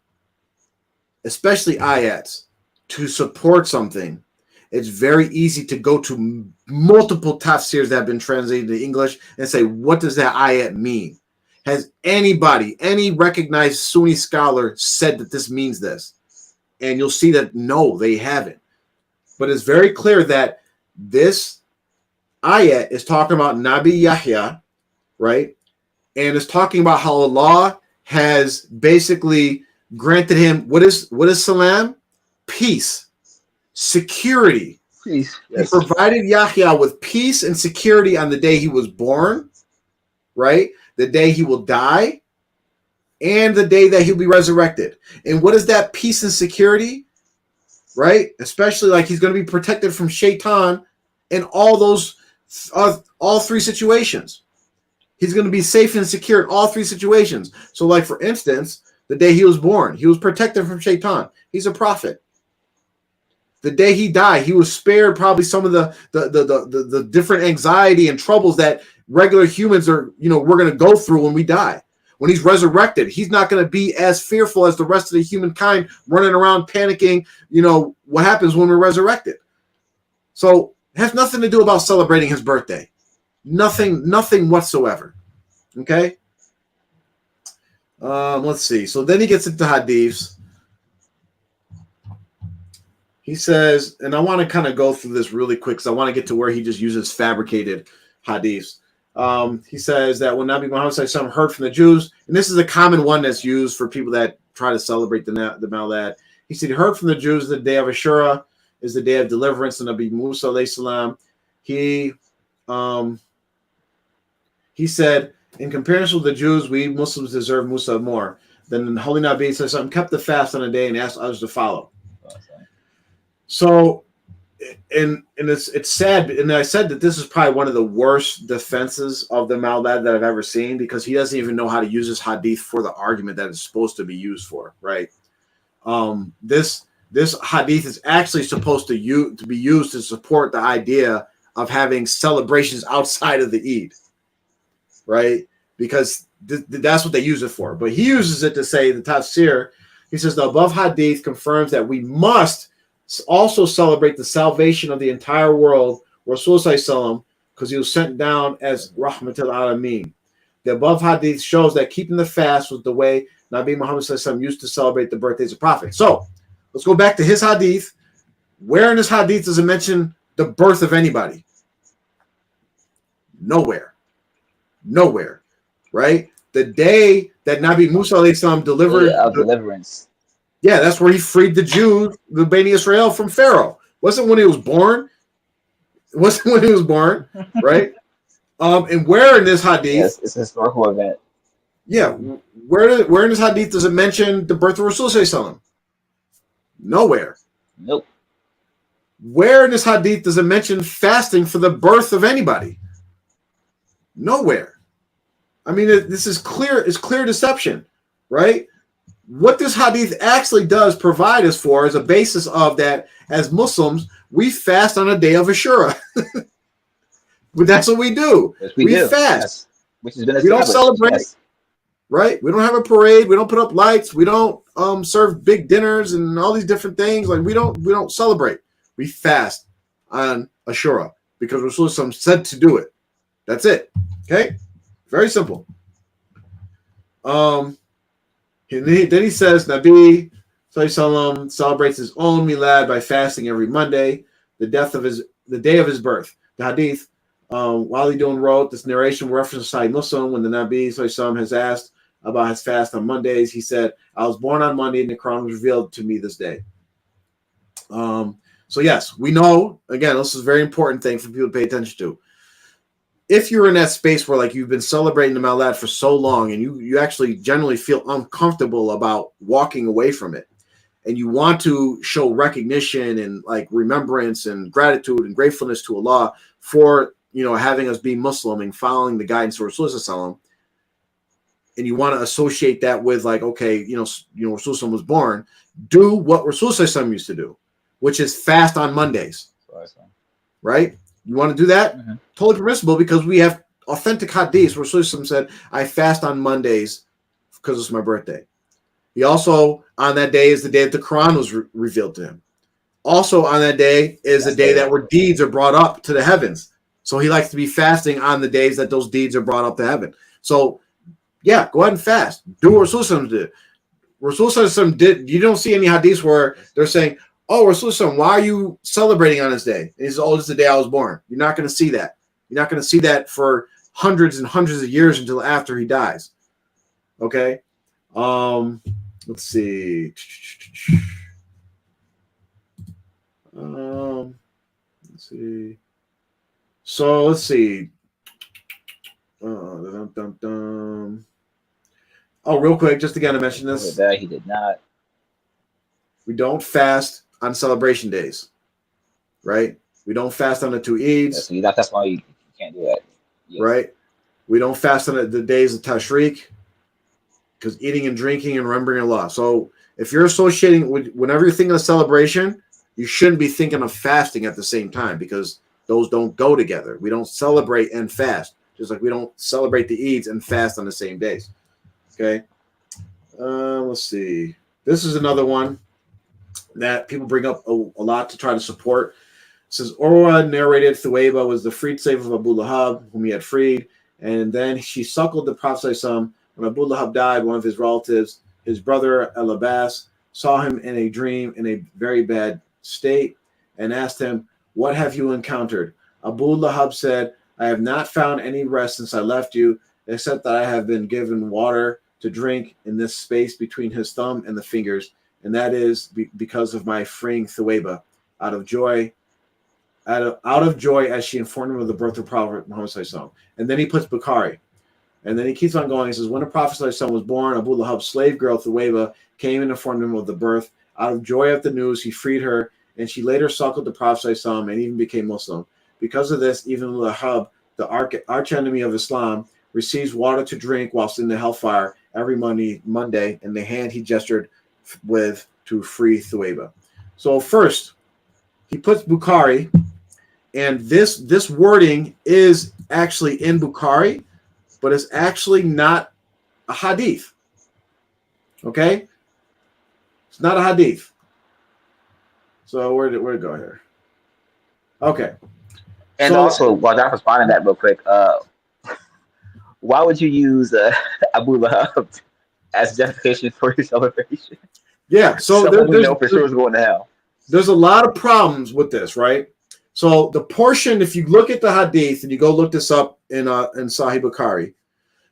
especially ayats, to support something, it's very easy to go to multiple tafsirs that have been translated to English and say, what does that ayat mean? Has anybody, any recognized Sunni scholar said that this means this? And you'll see that no, they haven't. But it's very clear that this ayat is talking about Nabi Yahya, right? And it's talking about how Allah has basically granted him, what is salam? Peace, security. Peace. Yes. He provided Yahya with peace and security on the day he was born, right? The day he will die, and the day that he'll be resurrected. And what is that peace and security, right? Especially like he's going to be protected from shaitan in all those, all three situations. He's going to be safe and secure in all three situations. So like, for instance, the day he was born, he was protected from shaitan. He's a prophet. The day he died, he was spared probably some of the different anxiety and troubles that regular humans are, we're going to go through when we die. When he's resurrected, he's not going to be as fearful as the rest of the humankind running around panicking, what happens when we're resurrected. So it has nothing to do about celebrating his birthday. Nothing whatsoever. Okay? Let's see. So then he gets into hadiths. He says, and I want to kind of go through this really quick because I want to get to where he just uses fabricated hadiths. He says that when Nabi Muhammad SAW heard from the Jews, and this is a common one that's used for people that try to celebrate the Mawlid. He said he heard from the Jews the day of Ashura is the day of deliverance, and Nabi Musa alayhi salam. He said, in comparison with the Jews, we Muslims deserve Musa more. Then the Holy Nabi SAW kept the fast on a day and asked others to follow. So, and it's sad, and I said that this is probably one of the worst defenses of the Mawlid that I've ever seen, because he doesn't even know how to use this hadith for the argument that it's supposed to be used for, right? This hadith is actually supposed to be used to support the idea of having celebrations outside of the Eid, right? Because that's what they use it for. But he uses it to say, the tafsir, he says the above hadith confirms that we must also celebrate the salvation of the entire world, Rasul, because he was sent down as Rahmatul Alameen. The above hadith shows that keeping the fast was the way Nabi Muhammad used to celebrate the birthdays of prophets. So let's go back to his hadith. Where in his hadith does it mention the birth of anybody? Nowhere, right? The day that Nabi Musa delivered deliverance. Yeah, that's where he freed the Jews, the Bani Israel, from Pharaoh. Wasn't when he was born. Right? And where in this hadith? Yes, it's a historical event. Yeah, where in this hadith does it mention the birth of Rasul sallallahu? Nowhere. Nope. Where in this hadith does it mention fasting for the birth of anybody? Nowhere. I mean, this is clear. It's clear deception, right? What this hadith actually does provide us for is a basis of that as Muslims, we fast on a day of Ashura. But that's what we do. Yes, we do. fast. Yes. Which has been we don't celebrate, yes. Right? We don't have a parade. We don't put up lights. We don't serve big dinners and all these different things. Like we don't celebrate. We fast on Ashura because Rasulullah said to do it. That's it. Okay? Very simple. Then he says, Nabi Sallallahu celebrates his own milad by fasting every Monday, the day of his birth. The hadith, Wali Doon wrote, this narration references Sahih Muslim when the Nabi Sallallahu has asked about his fast on Mondays. He said, I was born on Monday and the Quran was revealed to me this day. So yes, we know, again, this is a very important thing for people to pay attention to. If you're in that space where like you've been celebrating the Mawlid for so long and you actually generally feel uncomfortable about walking away from it, and you want to show recognition and like remembrance and gratitude and gratefulness to Allah for, having us be Muslim and following the guidance of Rasulullah, and you want to associate that with like, okay, Rasulullah was born, do what Rasulullah used to do, which is fast on Mondays, right? You want to do that? Mm-hmm. Totally permissible because we have authentic hadiths where Rasulullah said, I fast on Mondays because it's my birthday. He also, on that day, is the day that the Quran was revealed to him. Also on that day is the day that where deeds are brought up to the heavens. So he likes to be fasting on the days that those deeds are brought up to heaven. So, yeah, go ahead and fast. Do what Rasulullah did. Rasulullah did. You don't see any hadiths where they're saying, oh, Rasulullah, why are you celebrating on this day? And he says, oh, it's the day I was born. You're not going to see that. You're not going to see that for hundreds and hundreds of years until after he dies. Okay? Let's see. Let's see. So let's see. Oh, real quick, just again to mention this. That he did not. We don't fast on celebration days, right? We don't fast on the two Eids. Yeah, so that's why you can't do that. Yes. Right? We don't fast on the days of Tashriq because eating and drinking and remembering Allah. So if you're associating with, whenever you're thinking of celebration, you shouldn't be thinking of fasting at the same time because those don't go together. We don't celebrate and fast, just like we don't celebrate the Eids and fast on the same days. Okay? Let's see. This is another one that people bring up a lot to try to support. It says, Urwa narrated Thuwayba was the freed slave of Abu Lahab, whom he had freed, and then she suckled the Prophet. When Abu Lahab died, one of his relatives, his brother El-Abbas, saw him in a dream in a very bad state and asked him, what have you encountered? Abu Lahab said, I have not found any rest since I left you, except that I have been given water to drink in this space between his thumb and the fingers, and that is because of my freeing Thuwayba out of joy as she informed him of the birth of Prophet Muhammad Sallallahu. And then he puts Bukhari. And then he keeps on going. He says, when the Prophet Sallallahu was born, Abu Lahab's slave girl Thuwayba came and informed him of the birth. Out of joy at the news, he freed her, and she later suckled the Prophet Sallallahu and even became Muslim. Because of this, even Lahab, the arch enemy of Islam, receives water to drink whilst in the hellfire every Monday, and the hand he gestured with to free Thuwayba. So first, he puts Bukhari, and this wording is actually in Bukhari, but it's actually not a hadith. Okay? It's not a hadith. So where to go here? Okay. And so, also, while I'm responding to that real quick, why would you use Abu Lahab as justification for your celebration? Yeah, so we know for sure is going to hell. There's a lot of problems with this, right? So the portion, if you look at the hadith and you go look this up in Sahih Bukhari,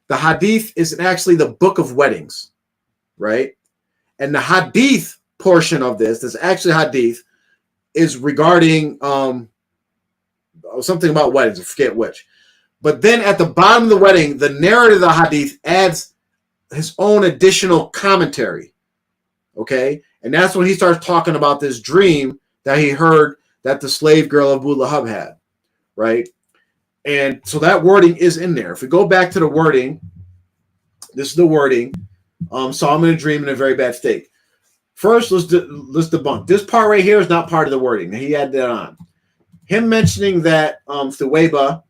the hadith is actually the book of weddings, right? And the hadith portion of this actually hadith, is regarding something about weddings. I forget which. But then at the bottom of the wedding, the narrative of the hadith adds his own additional commentary. Okay? And that's when he starts talking about this dream that he heard that the slave girl Abu Lahab had, right? And so that wording is in there. If we go back to the wording, this is the wording. Saw him in a dream in a very bad state. First, let's debunk. This part right here is not part of the wording. He had that on. Him mentioning that Thuwayba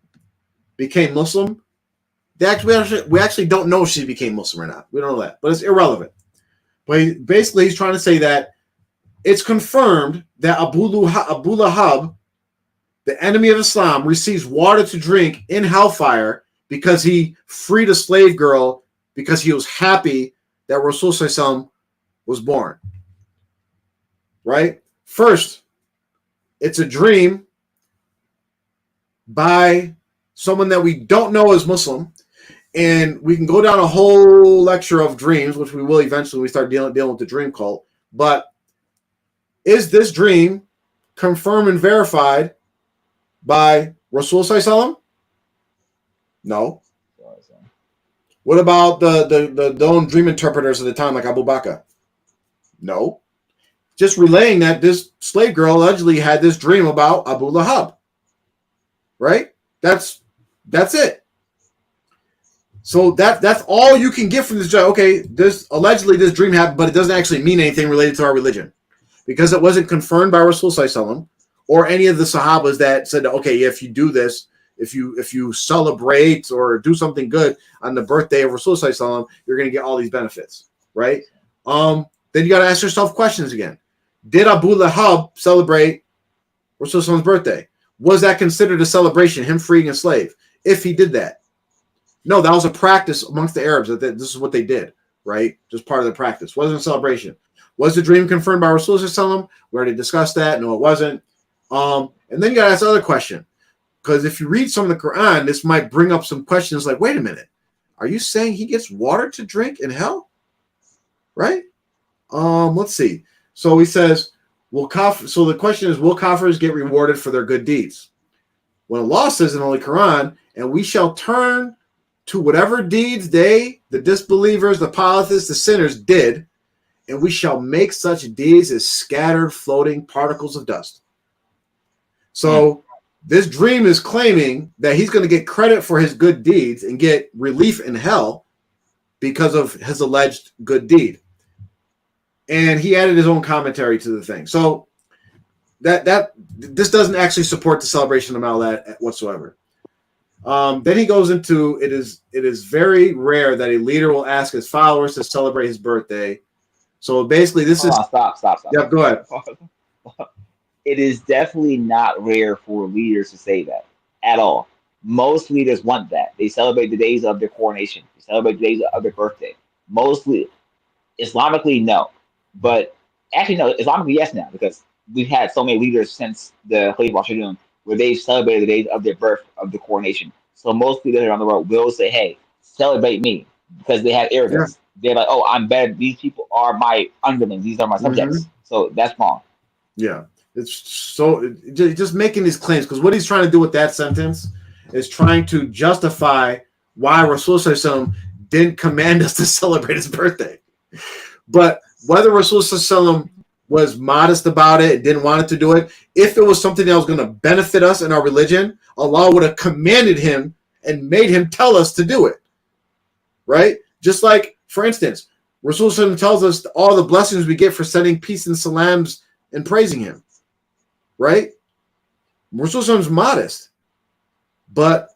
became Muslim, we actually don't know if she became Muslim or not. We don't know that, but it's irrelevant. But basically, he's trying to say that it's confirmed that Abu Lahab, the enemy of Islam, receives water to drink in hellfire because he freed a slave girl because he was happy that Rasul Sallallahu was born. Right? First, it's a dream by someone that we don't know is Muslim. And we can go down a whole lecture of dreams, which we will eventually when we start dealing with the dream cult. But is this dream confirmed and verified by Rasul Sallallahu? No. What about the own dream interpreters of the time, like Abu Bakr? No. Just relaying that this slave girl allegedly had this dream about Abu Lahab. Right? That's it. So that's all you can get from this. Okay, this dream happened, but it doesn't actually mean anything related to our religion because it wasn't confirmed by Rasul Sallallahu or any of the Sahabas that said, okay, if you do this, if you celebrate or do something good on the birthday of Rasul Sallallahu, you're going to get all these benefits, right? Then you got to ask yourself questions again. Did Abu Lahab celebrate Rasul Sallallah's birthday? Was that considered a celebration, him freeing a slave? If he did that. No, that was a practice amongst the Arabs. That this is what they did, right? Just part of the practice. Wasn't a celebration. Was the dream confirmed by Rasul Sallallahu? We already discussed that. No, it wasn't. And then you got to ask another question. Because if you read some of the Quran, this might bring up some questions like, wait a minute. Are you saying he gets water to drink in hell? Right? Let's see. So he says, so the question is, will kafirs get rewarded for their good deeds? When Allah says in the Holy Quran, and we shall turn to whatever deeds they, the disbelievers, the polytheists, the sinners did, and we shall make such deeds as scattered floating particles of dust. So this dream is claiming that he's going to get credit for his good deeds and get relief in hell because of his alleged good deed. And he added his own commentary to the thing. So this doesn't actually support the celebration of Mawlid whatsoever. Then he goes into it is very rare that a leader will ask his followers to celebrate his birthday. So basically, this is stop. Yeah, go ahead. It is definitely not rare for leaders to say that at all. Most leaders want that. They celebrate the days of their coronation. They celebrate the days of their birthday. Mostly, Islamically, no. But actually, no, Islamically, yes now, because we've had so many leaders since the Khalifa Rashidun where they've celebrated the days of their birth, of the coronation. So most leaders around the world will say, hey, celebrate me, because they have arrogance. Yeah. They're like, oh, I'm better. These people are my underlings. These are my subjects. Mm-hmm. So that's wrong. Yeah. It's so just making these claims, because what he's trying to do with that sentence is trying to justify why Rasul Sallallahu didn't command us to celebrate his birthday. But whether Rasul Sallallahu was modest about it, didn't want it to do it, if it was something that was going to benefit us in our religion, Allah would have commanded him and made him tell us to do it. Right? Just like, for instance, Rasul Sallallahu tells us all the blessings we get for sending peace and salams and praising him. Right? Rasul Sallallahu is modest. But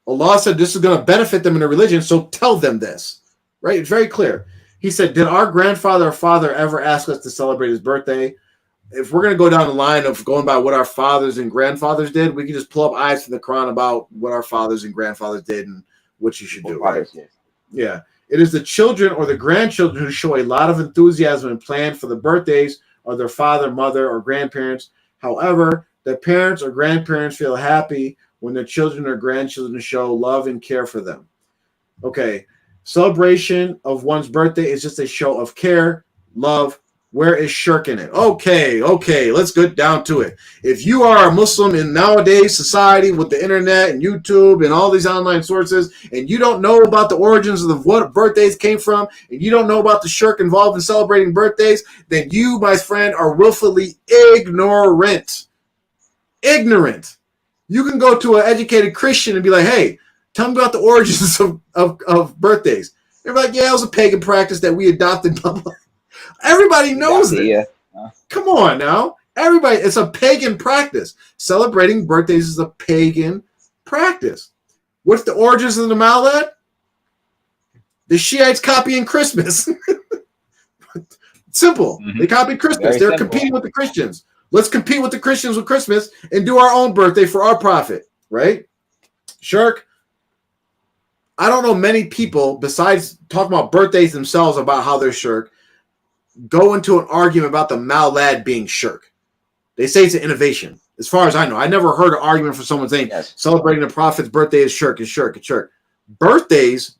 Allah said this is going to benefit them in their religion, so tell them this. Right? It's very clear. He said, did our grandfather or father ever ask us to celebrate his birthday? If we're going to go down the line of going by what our fathers and grandfathers did, we can just pull up ayats from the Quran about what our fathers and grandfathers did and what you should do. Right? Yeah. It is the children or the grandchildren who show a lot of enthusiasm and plan for the birthdays of their father, mother, or grandparents. However, the parents or grandparents feel happy when their children or grandchildren show love and care for them. Okay. Celebration of one's birthday is just a show of care, love, Where is shirk in it? Okay, let's get down to it. If you are a Muslim in nowadays society with the internet and YouTube and all these online sources, and you don't know about the origins of what birthdays came from, and you don't know about the shirk involved in celebrating birthdays, then you, my friend, are willfully ignorant. Ignorant. You can go to an educated Christian and be like, hey, tell me about the origins of birthdays. They're like, yeah, it was a pagan practice that we adopted. Everybody knows this. Yeah. Come on now. Everybody, it's a pagan practice. Celebrating birthdays is a pagan practice. What's the origins of the Mawlid? The Shiites copying Christmas. Simple. Mm-hmm. They copied Christmas. They're competing with the Christians. Let's compete with the Christians with Christmas and do our own birthday for our profit, right? Shirk. I don't know many people, besides talking about birthdays themselves, about how they're shirk, go into an argument about the Mawlid being shirk. They say it's an innovation. As far as I know, I never heard an argument for someone saying celebrating the Prophet's birthday is shirk, it's shirk. Birthdays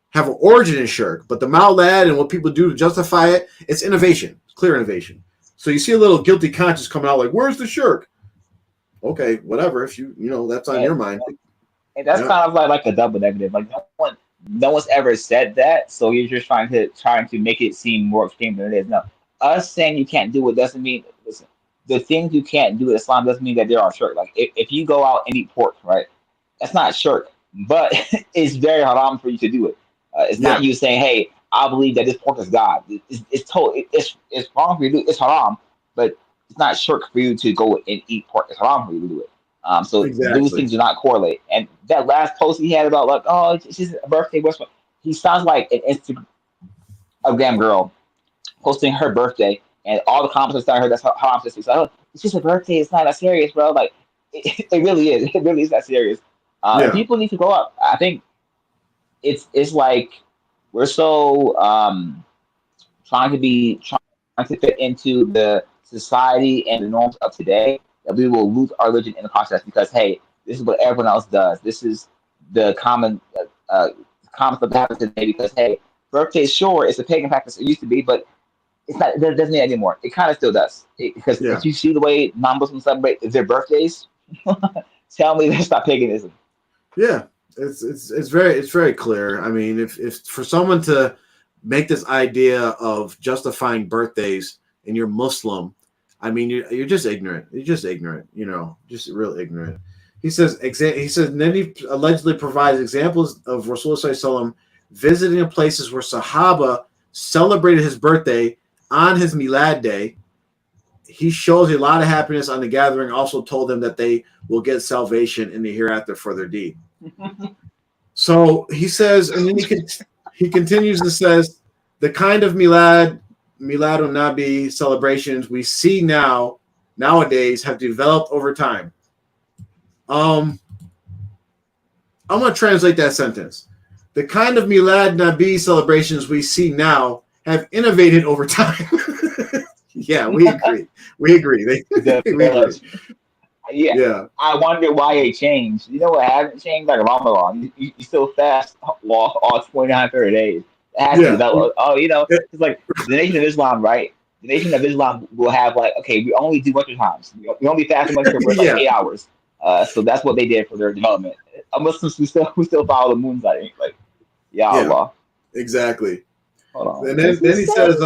have an origin in shirk, but the Mawlid and what people do to justify it, it's innovation. It's clear innovation. So you see a little guilty conscience coming out like, where's the shirk? Okay, whatever. If you know, that's on your mind. And that's kind of like a double negative. Like no one's ever said that, so you're just trying to make it seem more extreme than it is. No, us saying you can't do it doesn't mean. Listen, the things you can't do in Islam doesn't mean that there are shirk. Like if you go out and eat pork, right? That's not shirk, but it's very haram for you to do it. It's not you saying, "Hey, I believe that this pork is God." It's wrong for you to do it. It's haram, but it's not shirk for you to go and eat pork. It's haram for you to do it. So those things do not correlate. And that last post he had about like, oh, it's just a birthday. He sounds like an Instagram girl posting her birthday, and all the comments that I heard that's how I'm just like, oh, it's just a birthday. It's not that serious, bro. Like it really is. It really is that serious. And people need to grow up. I think it's like we're so trying to fit into the society and the norms of today that we will lose our religion in the process because, hey, this is what everyone else does. This is the common stuff that happens today because, hey, birthday, sure, it's a pagan practice. It used to be, but it's not. It doesn't need it anymore. It kind of still does. Because if you see the way non-Muslims celebrate their birthdays, tell me that's not paganism. Yeah, it's very clear. I mean, if for someone to make this idea of justifying birthdays and you're Muslim, I mean, you're just ignorant. You're just ignorant, just real ignorant. He says, and then he allegedly provides examples of Rasulullah visiting places where Sahaba celebrated his birthday on his Milad day. He shows a lot of happiness on the gathering, also told them that they will get salvation in the hereafter for their deed. So he says, and then he continues and says, the kind of Milad Nabi celebrations we see nowadays have developed over time. I'm going to translate that sentence. The kind of Milad Nabi celebrations we see now have innovated over time. Yeah, we agree. We agree. Yeah. I wonder why it changed. You know what hasn't changed? Like Ramadan. You still fast all 29, 30 days. It has to develop. It's like the Nation of Islam, right? The Nation of Islam will have like, okay, we only do winter times. We only fast winter for like 8 hours. So that's what they did for their development. Muslims who still follow the moonlight, like, Allah. Exactly. Hold on. And then he says,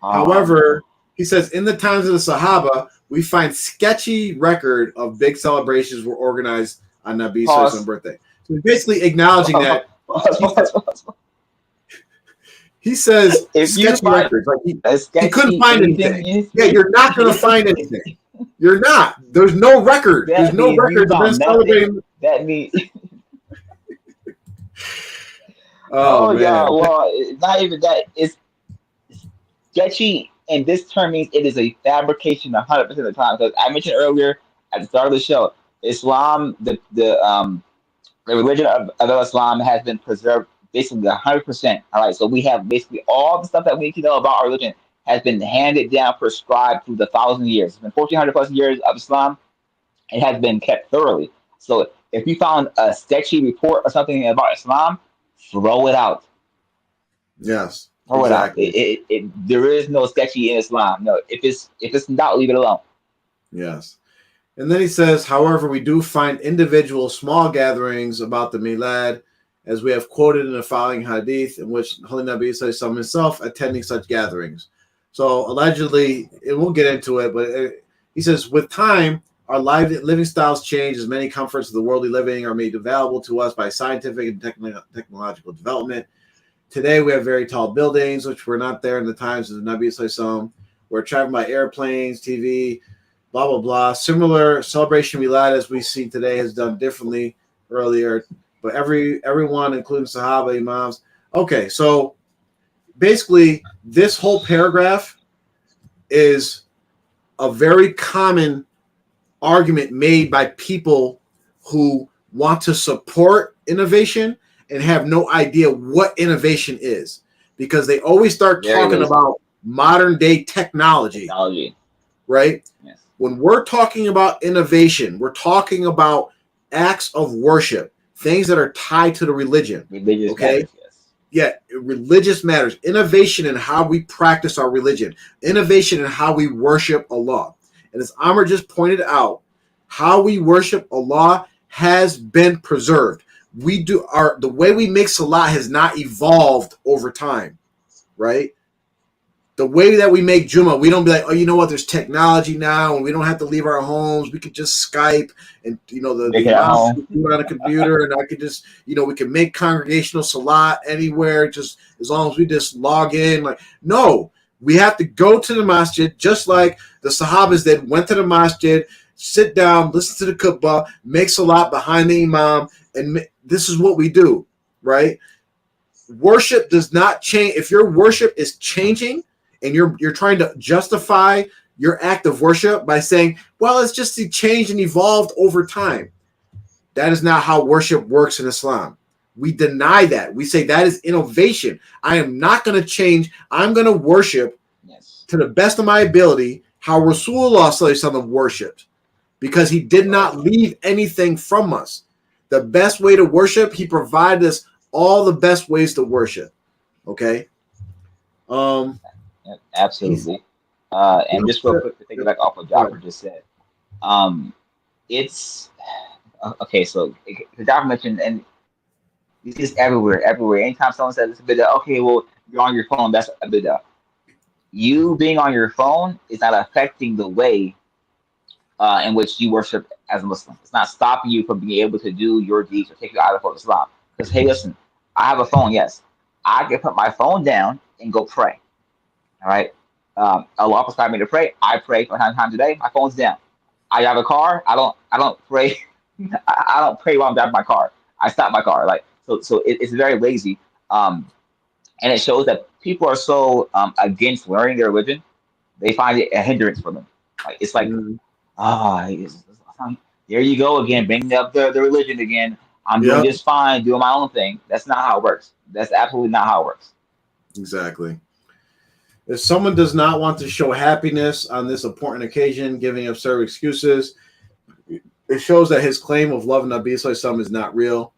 however, he says, in the times of the Sahaba, we find sketchy record of big celebrations were organized on Nabi's birthday. So he's basically acknowledging that. He says sketchy records. Like he couldn't find anything. Yeah, you're not going to find anything. You're not. There's no record. There's no record of them celebrating. That means. Oh man. Yeah. Well, not even that. It's sketchy, and this term means it is a fabrication 100% of the time. Because I mentioned earlier at the start of the show, Islam, the religion of Islam has been preserved basically 100%. All right, so we have basically all the stuff that we need to know about our religion has been handed down, prescribed through the 1,000 years. It's been 1,400 plus years of Islam. It has been kept thoroughly. So if you found a sketchy report or something about Islam, throw it out. Yes. Or without. Exactly. There is no sketchy in Islam. No, if it's not, leave it alone. Yes. And then he says, however, we do find individual small gatherings about the Milad, as we have quoted in the following hadith, in which Holy Nabi Sallallahu himself attending such gatherings. So allegedly, and we'll get into it, but he says, with time, our living styles change as many comforts of the worldly living are made available to us by scientific and technological development. Today, we have very tall buildings, which were not there in the times of the Nabi Sallallahu. We're traveling by airplanes, TV, blah, blah, blah. Similar celebration Milad as we see today has done differently earlier, but everyone, including Sahaba, Imams. Okay, so basically, this whole paragraph is a very common argument made by people who want to support innovation and have no idea what innovation is, because they always start talking about modern day technology. Right? Yes. When we're talking about innovation, we're talking about acts of worship, things that are tied to the religion. Religious okay? Matters, yes. Yeah, religious matters. Innovation in how we practice our religion. Innovation in how we worship Allah. And as Amr just pointed out, how we worship Allah has been preserved. The way we make salah has not evolved over time, right? The way that we make Jummah, we don't be like, oh, you know what? There's technology now, and we don't have to leave our homes. We could just Skype, and the imam do it on a computer, and I could just, we can make congregational salat anywhere, just as long as we just log in. Like, no, we have to go to the masjid, just like the Sahabas that went to the masjid, sit down, listen to the khutbah, make salat behind the imam, and this is what we do, right? Worship does not change. If your worship is changing, and you're trying to justify your act of worship by saying, well, it's just changed and evolved over time. That is not how worship works in Islam. We deny that. We say that is innovation. I am not going to change. I'm going to worship to the best of my ability how Rasulullah Sallallahu Alaihi Wasallam worshipped, because he did not leave anything from us. The best way to worship, he provided us all the best ways to worship. Okay? Absolutely. And just real quick to take it back off what Jafar just said. It's okay. So Jafar mentioned, and it's just everywhere. Anytime someone says it's a bid'ah, okay, well, you're on your phone, that's a bid'ah. You being on your phone is not affecting the way in which you worship as a Muslim. It's not stopping you from being able to do your deeds or take you out of Islam. Because, hey, listen, I have a phone, yes. I can put my phone down and go pray. All right. Allah prescribed me to pray. I pray 5 times a day. My phone's down. I have a car. I don't pray. I don't pray while I'm driving my car. I stop my car. So it's very lazy. And it shows that people are so against learning their religion. They find it a hindrance for them. It's like, there you go again, bringing up the religion again. I'm doing just fine, doing my own thing. That's not how it works. That's absolutely not how it works. Exactly. If someone does not want to show happiness on this important occasion, giving absurd excuses, it shows that his claim of love Nabi Sallallahu Alaihi Wasallam is not real.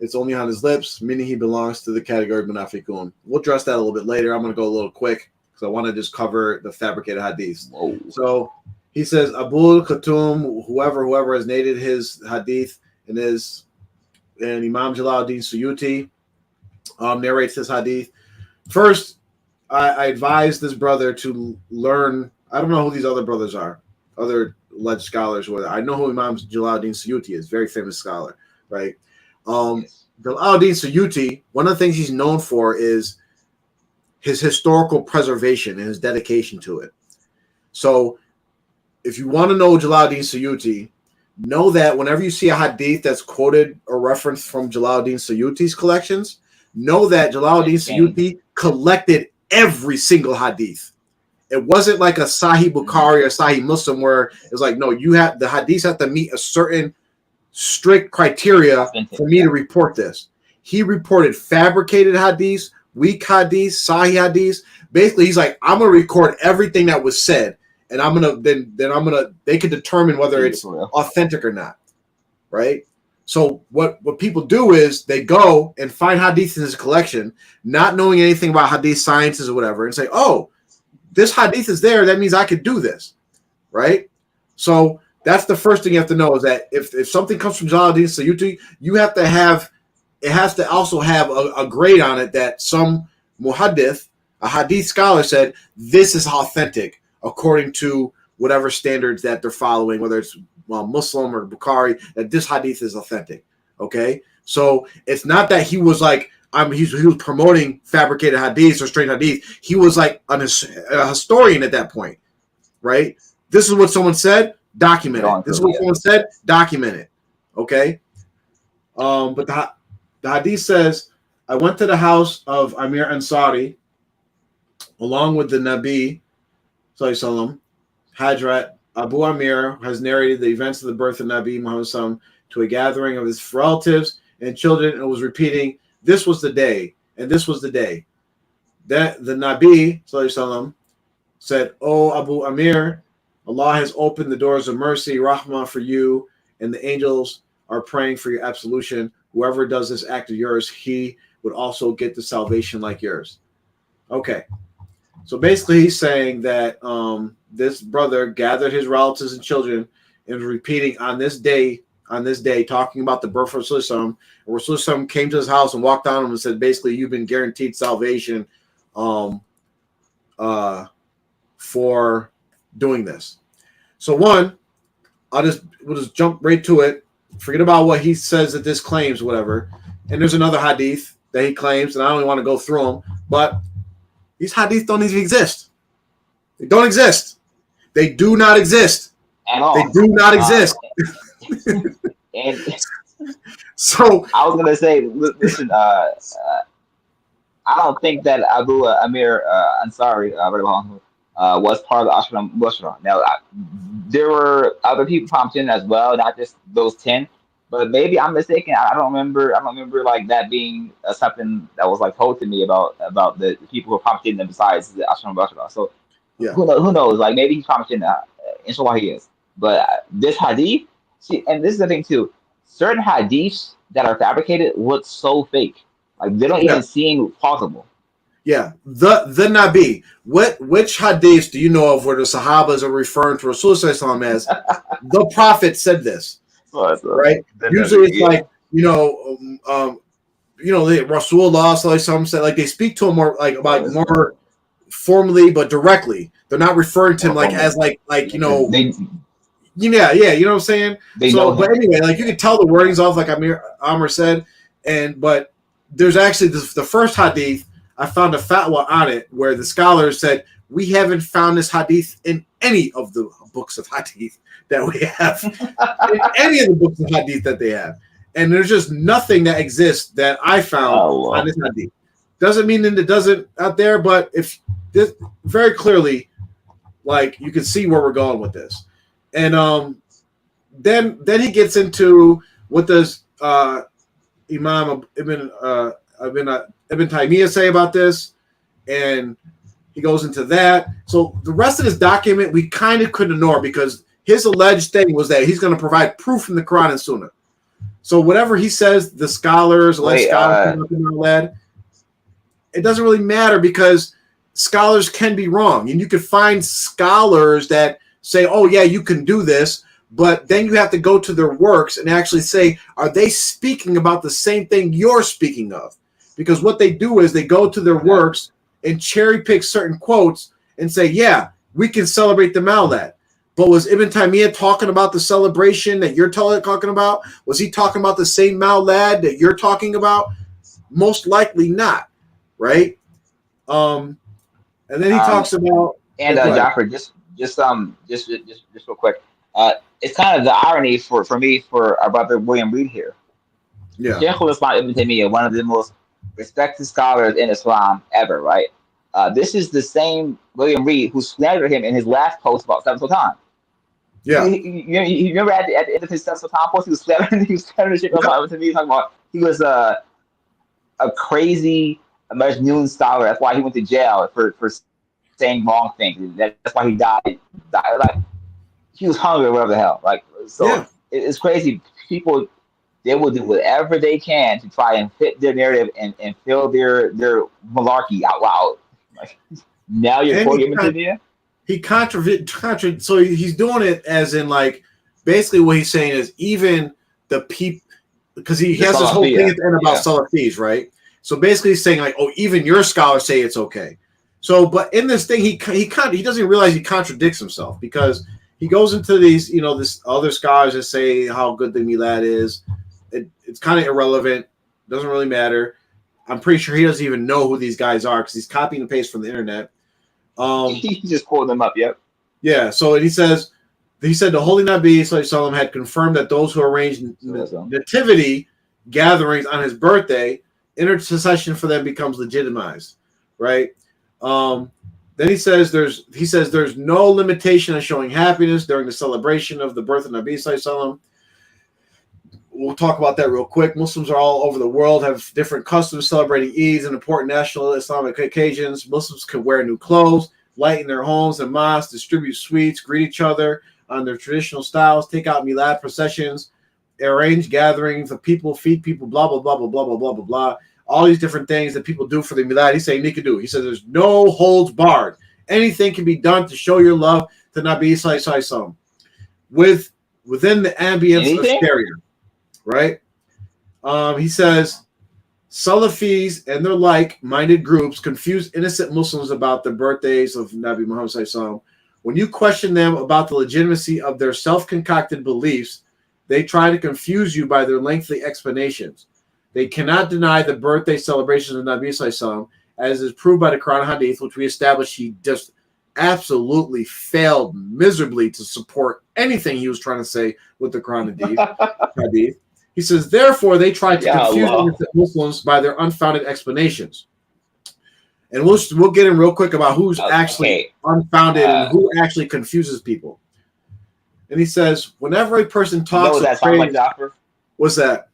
It's only on his lips, meaning he belongs to the category of munafiqun. We'll address that a little bit later. I'm going to go a little quick because I want to just cover the fabricated hadiths. Whoa. So he says, Abu Khatum, whoever has nated his hadith, and Imam Jalaluddin Suyuti narrates this hadith. First, I advise this brother to learn. I don't know who these other brothers are, other alleged scholars. I know who Imam Jalaluddin Suyuti is, very famous scholar, right? Jalaluddin Suyuti, one of the things he's known for is his historical preservation and his dedication to it. So if you want to know Jalaluddin Suyuti, know that whenever you see a hadith that's quoted or referenced from Jalaluddin Suyuti's collections, know that Jalaluddin Suyuti collected every single hadith. It wasn't like a Sahih Bukhari or Sahih Muslim where it's like, no, the hadiths have to meet a certain strict criteria for me to report this. He reported fabricated hadiths, weak hadiths, Sahih hadiths. Basically, he's like, I'm gonna record everything that was said, and I'm gonna they can determine whether it's authentic or not, right? So what people do is they go and find hadith in his collection, not knowing anything about hadith sciences or whatever, and say, oh, this hadith is there. That means I could do this, right? So that's the first thing you have to know is that if something comes from Jalaluddin Suyuti, you have to have, it has to also have a grade on it that some muhaddith, a hadith scholar said, this is authentic according to whatever standards that they're following, whether it's Muslim or Bukhari, that this hadith is authentic. Okay, so it's not that he was like he was promoting fabricated hadiths or strange hadith. He was like a historian at that point, right? This is what someone said. Document it. This is what someone said. Document it. Okay. But the hadith says, I went to the house of Amir Ansari along with the Nabi Sallallahu Hadrat Abu Amir has narrated the events of the birth of Nabi Muhammad to a gathering of his relatives and children, and was repeating, this was the day, and this was the day. That the Nabi Sallallahu said, "O Abu Amir, Allah has opened the doors of mercy, rahmah for you, and the angels are praying for your absolution. Whoever does this act of yours, he would also get the salvation like yours." Okay. So basically he's saying that this brother gathered his relatives and children and was repeating on this day, talking about the birth of Rasulullah. Rasulullah came to his house and walked on him and said, basically, you've been guaranteed salvation for doing this. So we'll just jump right to it. Forget about what he says that this claims, whatever. And there's another hadith that he claims, and I don't even want to go through them, but these hadiths don't even exist. They don't exist. They do not exist. At all. They do not exist. And so I was gonna say, listen, I don't think that Abu Amir Ansari was part of the Ashram Bushra. Now, there were other people pumped in as well, not just those 10. But maybe I'm mistaken. I don't remember like that being something that was like told to me about the people who were pumped in them besides the Ashram Bushra. So yeah, who knows? Like maybe he's pumped in. Inshallah, he is. But this hadith, see, and this is the thing too. Certain hadiths that are fabricated look so fake. Like they don't even seem plausible. Yeah, the Nabi. Which hadiths do you know of where the Sahabas are referring to Rasulullah as the Prophet said this? Right? Usually it's like Rasulullah said, like they speak to him more like about more formally but directly. They're not referring to him like as like you know. You know what I'm saying? But anyway, like you can tell the wordings off, like Amr said, but there's actually the first hadith. I found a fatwa on it where the scholars said we haven't found this hadith in any of the books of hadith that we have, in any of the books of hadith that they have, and there's just nothing that exists that I found on this hadith. Doesn't mean that it doesn't out there, but if this very clearly, like you can see where we're going with this. And then he gets into what does Imam Ibn Taymiyyah say about this, and he goes into that. So the rest of this document we kind of couldn't ignore because his alleged thing was that he's going to provide proof from the Quran and Sunnah. So whatever he says, the scholars, it doesn't really matter because scholars can be wrong, and you could find scholars that say, oh, yeah, you can do this, but then you have to go to their works and actually say, are they speaking about the same thing you're speaking of? Because what they do is they go to their works and cherry pick certain quotes and say, yeah, we can celebrate the Mawlid. But was Ibn Taymiyyah talking about the celebration that you're talking about? Was he talking about the same Mawlid that you're talking about? Most likely not, right? And then he talks about... And Jaffer, just real quick. It's kind of the irony for me for our brother William Reed here. Yeah. Shaykhul Islam Ibn Taymiyyah, one of the most respected scholars in Islam ever, right? This is the same William Reed who slandered him in his last post about Seven Sultan. Yeah. You remember at the end of his Seven Sultan post, he was slandering Shaykh Islam Ibn Taymiyyah, talking about he was a crazy Majnun scholar. That's why he went to jail for saying wrong things. That's why he died. Like he was hungry or whatever the hell. Like so, it's crazy. People they will do whatever they can to try and fit their narrative and fill their malarkey out loud. Like, now you're And quoting Imitation? so he's doing it as in like basically what he's saying is even the people, because he has this whole thing at the end about Salafis, right? So basically he's saying like, oh, even your scholars say it's okay. So, but in this thing, he doesn't realize he contradicts himself, because he goes into these, this other scholars that say how good the Milad is. It's kind of irrelevant. Doesn't really matter. I'm pretty sure he doesn't even know who these guys are because he's copying and pasting from the internet. He just pulled them up. Yep. Yeah. So he said the Holy Nabi Sallallahu had confirmed that those who arranged nativity gatherings on his birthday, intercession for them becomes legitimized, right? Then he says there's no limitation on showing happiness during the celebration of the birth of Nabi Sallallahu. We'll talk about that real quick. Muslims are all over the world, have different customs celebrating Eids and important national Islamic occasions. Muslims can wear new clothes, light in their homes and mosques, distribute sweets, greet each other on their traditional styles, take out Milad processions, arrange gatherings of people, feed people, blah, blah, blah, blah, blah, blah, blah, blah, blah. All these different things that people do for the Milad. He's saying, Nika do. He says there's no holds barred. Anything can be done to show your love to Nabi Sallallahu within the ambience of Sharia. Right? He says Salafis and their like-minded groups confuse innocent Muslims about the birthdays of Nabi Muhammad Sallallahu. When you question them about the legitimacy of their self-concocted beliefs, they try to confuse you by their lengthy explanations. They cannot deny the birthday celebrations of Nabi Sallallahu, as is proved by the Quran and Hadith, which we established he just absolutely failed miserably to support anything he was trying to say with the Quran and Hadith. He says, therefore, they try to confuse Muslims by their unfounded explanations. And we'll get in real quick about who's actually unfounded and who actually confuses people. And he says, whenever a person talks, what that sounds like, Doctor? What's that?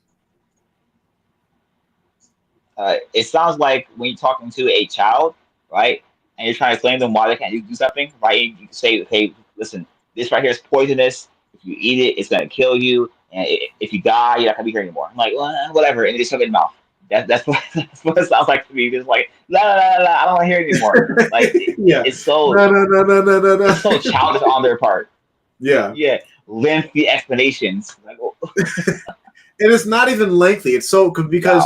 It sounds like when you're talking to a child, right, and you're trying to explain to them why they can't do something, right? You can say, "Hey, listen, this right here is poisonous. If you eat it, it's gonna kill you. And if you die, you're not gonna be here anymore." I'm like, well, whatever, and they just shove it in the mouth. That's what it sounds like to me. Just like, la, I don't want to hear it anymore. Like, it's so no. It's so childish on their part. Yeah, lengthy explanations. Like, and it's not even lengthy. It's so because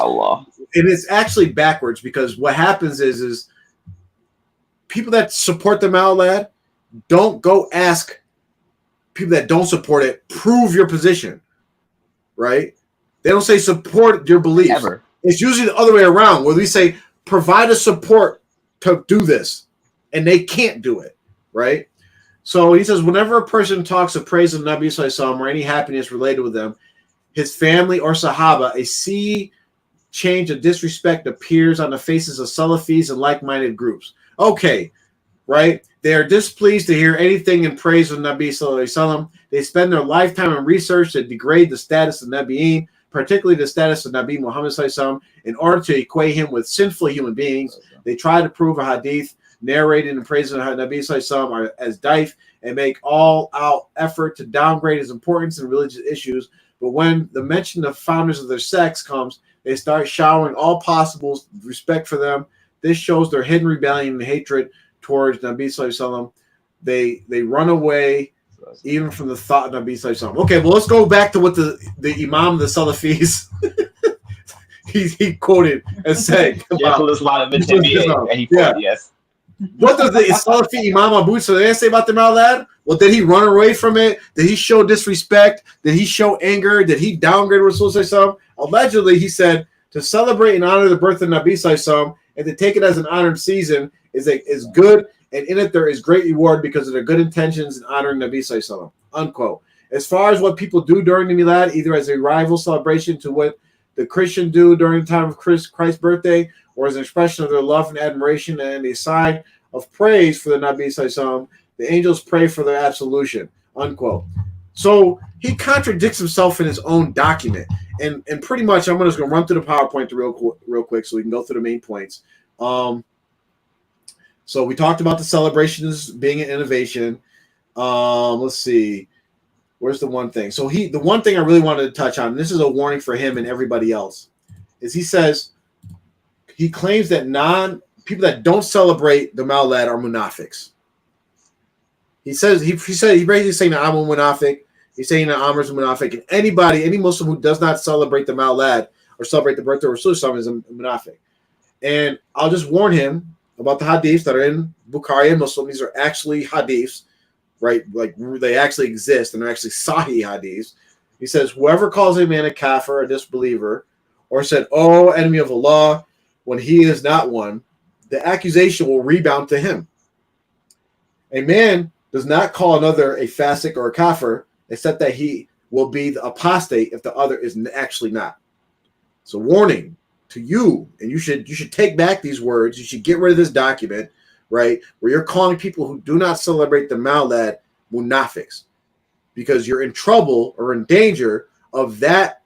and it's actually backwards, because what happens is people that support the Mawlid don't go ask people that don't support it, prove your position, right? They don't say support your beliefs. Ever. It's usually the other way around, where we say provide a support to do this, and they can't do it, right? So he says, whenever a person talks of praise of Nabi Sallallahu or any happiness related with them, his family or Sahaba, a sea change of disrespect appears on the faces of Salafis and like-minded groups. Okay, right? They are displeased to hear anything in praise of Nabi Sallallahu. They spend their lifetime in research to degrade the status of Nabi'in, particularly the status of Nabi Muhammad Sallallahu, in order to equate him with sinful human beings. They try to prove a hadith narrated in praise of Nabi Sallallahu as daif and make all-out effort to downgrade his importance in religious issues. But when the mention of founders of their sects comes, they start showering all possible respect for them. This shows their hidden rebellion and hatred towards Nabi Sallallahu. They run away even from the thought of Nabi Sallallahu. Okay, well, let's go back to what the Imam of the Salafis he quoted and said. Yes. What does the Salafi Imam Abu Lahab say about the Mawlid? Well, did he run away from it? Did he show disrespect? Did he show anger? Did he downgrade Rasulullah? Allegedly, he said to celebrate and honor the birth of Nabi Sallallahu and to take it as an honored season is good, and in it there is great reward because of their good intentions in honoring Nabi Sallallahu. Unquote. As far as what people do during the Milad, either as a rival celebration to what the Christian do during the time of Christ's birthday, or as an expression of their love and admiration and a sign of praise for the Nabi Sallallahu, the angels pray for their absolution. Unquote. So he contradicts himself in his own document. And pretty much, I'm just going to run through the PowerPoint real quick so we can go through the main points. So we talked about the celebrations being an innovation. Let's see. Where's the one thing? So the one thing I really wanted to touch on, and this is a warning for him and everybody else, is he claims that people that don't celebrate the Mawlid are munafiqs. He basically saying that I'm a munafiq. He's saying that Amar's a munafiq, and any Muslim who does not celebrate the Mawlid or celebrate the birth of Rasulullah is a munafiq. And I'll just warn him about the hadiths that are in Bukhari and Muslim. These are actually hadiths, right? Like they actually exist, and they're actually Sahih hadiths. He says, whoever calls a man a kafir, a disbeliever, or said, "Oh, enemy of Allah," when he is not one, the accusation will rebound to him. A man does not call another a fasik or a kafir, except that he will be the apostate if the other is actually not. So warning to you, and you should take back these words. You should get rid of this document, right, where you're calling people who do not celebrate the Mawlid munafiqs, because you're in trouble or in danger of that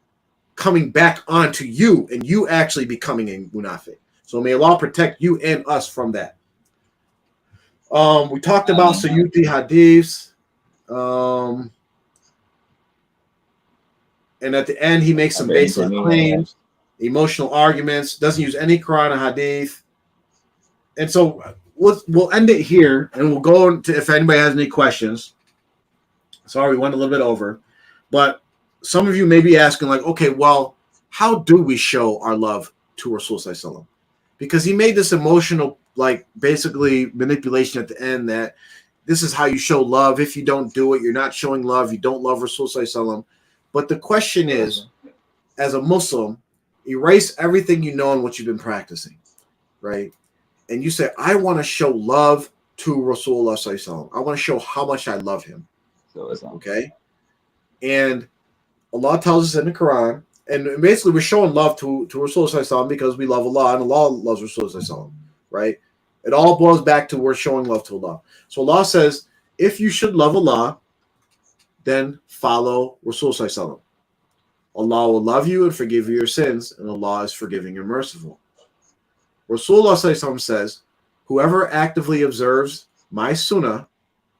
coming back onto you and you actually becoming a munafiq. So may Allah protect you and us from that. We talked about Suyuti hadiths. And at the end, he makes some basic claims, emotional arguments, doesn't use any Quran or hadith. And so we'll end it here, and we'll go into if anybody has any questions. Sorry, we went a little bit over. But some of you may be asking, like, okay, well, how do we show our love to Rasul? Because he made this emotional, like, basically manipulation at the end that this is how you show love. If you don't do it, you're not showing love. You don't love Rasul. But the question is, as a Muslim, erase everything you know and what you've been practicing, right? And you say, I want to show love to Rasulullah. I want to show how much I love him. Okay? And Allah tells us in the Quran, and basically we're showing love to Rasulullah because we love Allah and Allah loves Rasulullah, right? It all boils back to we're showing love to Allah. So Allah says, if you should love Allah, then follow Rasulullah. Allah will love you and forgive you your sins, and Allah is forgiving and merciful. Rasulullah says, whoever actively observes my sunnah,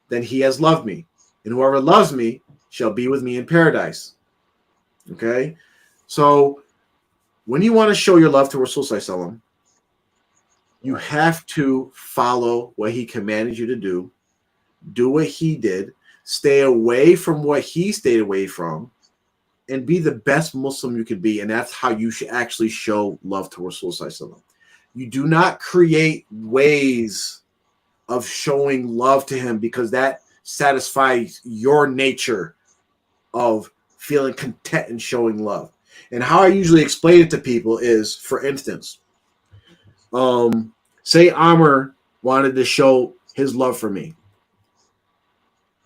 then he has loved me. And whoever loves me shall be with me in paradise. Okay? So when you want to show your love to Rasulullah, you have to follow what he commanded you to do what he did, stay away from what he stayed away from, and be the best Muslim you could be. And that's how you should actually show love to Rasulullah. You do not create ways of showing love to him because that satisfies your nature of feeling content and showing love. And how I usually explain it to people is, for instance, say Amr wanted to show his love for me,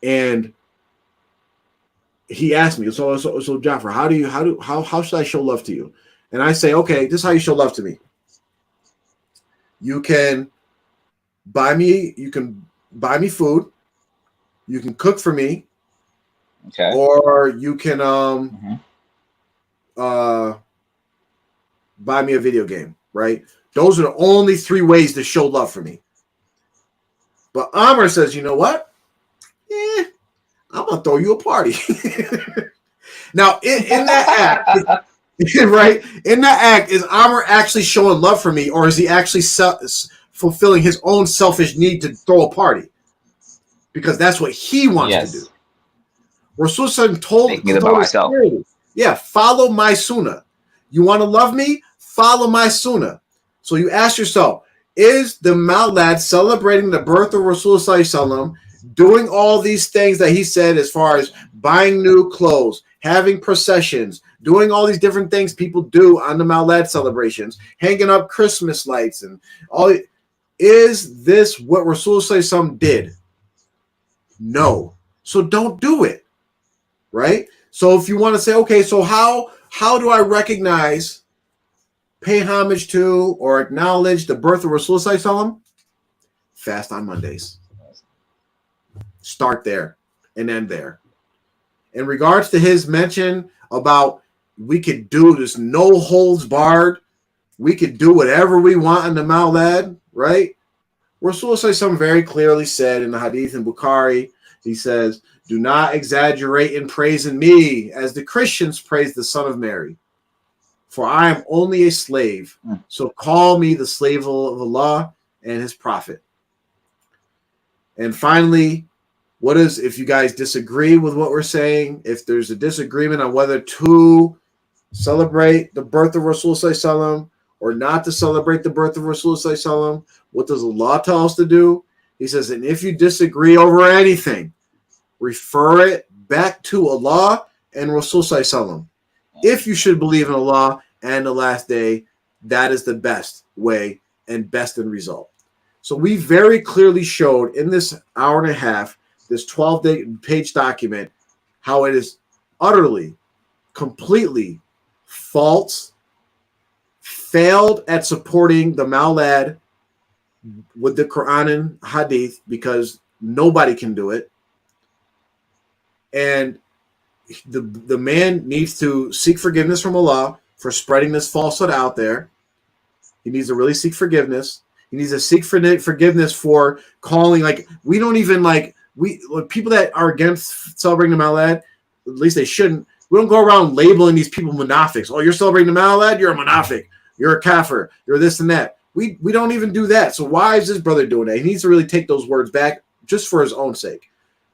and he asked me, so Jafar, how should I show love to you? And I say, okay, this is how you show love to me. You can buy me food, you can cook for me, okay, or you can buy me a video game, right? Those are the only three ways to show love for me. But Amr says, you know what? I'm gonna throw you a party. Now, in that act, right? In that act, is Amr actually showing love for me, or is he actually fulfilling his own selfish need to throw a party? Because that's what he wants to do. Rasul told myself, yeah, follow my sunnah. You want to love me? Follow my sunnah. So you ask yourself, is the Mawlid celebrating the birth of Rasulullah, doing all these things that he said as far as buying new clothes, having processions, doing all these different things people do on the Mawlid celebrations, hanging up Christmas lights and all? Is this what Rasulullah did? No. So don't do it. Right? So if you want to say, okay, so how do I recognize, pay homage to, or acknowledge the birth of Rasulullah? Fast on Mondays. Start there and end there. In regards to his mention about we could do this no holds barred, we could do whatever we want in the Mawlid, right? Rasulullah very clearly said in the Hadith in Bukhari, He says, do not exaggerate in praising me as the Christians praise the Son of Mary. For I am only a slave. So call me the slave of Allah and his prophet. And finally, what is, if you guys disagree with what we're saying, if there's a disagreement on whether to celebrate the birth of Rasulullah or not to celebrate the birth of Rasulullah, what does Allah tell us to do? He says, and if you disagree over anything, refer it back to Allah and Rasulullah. If you should believe in Allah and the last day, that is the best way and best end result. So we very clearly showed in this hour and a half, this 12-page document, how it is utterly, completely false, failed at supporting the Mawlid with the Quran and Hadith because nobody can do it. And the man needs to seek forgiveness from Allah for spreading this falsehood out there. He needs to really seek forgiveness. He needs to seek forgiveness for calling, like, we don't even, like, people that are against celebrating the Mawlid, at least they shouldn't, we don't go around labeling these people munafiqs. Oh, you're celebrating the Mawlid? You're a munafiq. You're a kafir. You're this and that. We don't even do that. So why is this brother doing that? He needs to really take those words back just for his own sake.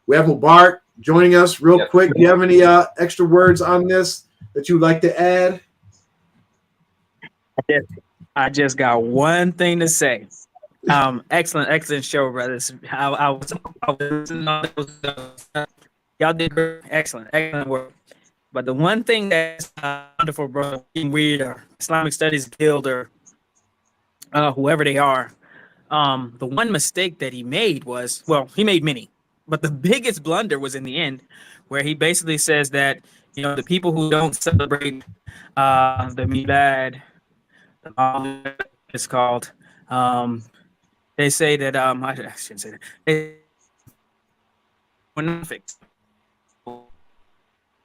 We have Mubarak joining us real quick. Do you have any extra words on this that you'd like to add? I just got one thing to say. Excellent show, brothers. Y'all did great. Excellent work. But the one thing that's wonderful, bro, we Islamic Studies Guild or whoever they are, the one mistake that he made was, well, he made many, but the biggest blunder was in the end, where he basically says that, you know, the people who don't celebrate the Milad, it's called, they say that I shouldn't say that. We're not fixed.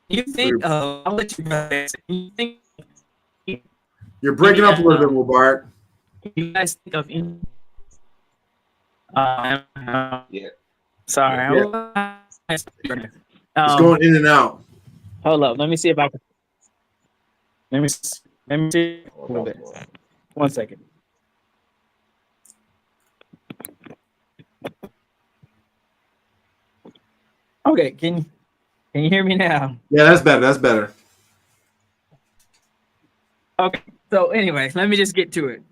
You think? I'll let you guys. You think? You're breaking up a little bit, Mubarak. You guys think of? Yeah. Sorry. Yeah. It's going in and out. Hold up. Let me see if I can. Let me see a little bit. 1 second. Okay. Can you hear me now? Yeah, that's better. That's better. Okay. So, anyways, let me just get to it.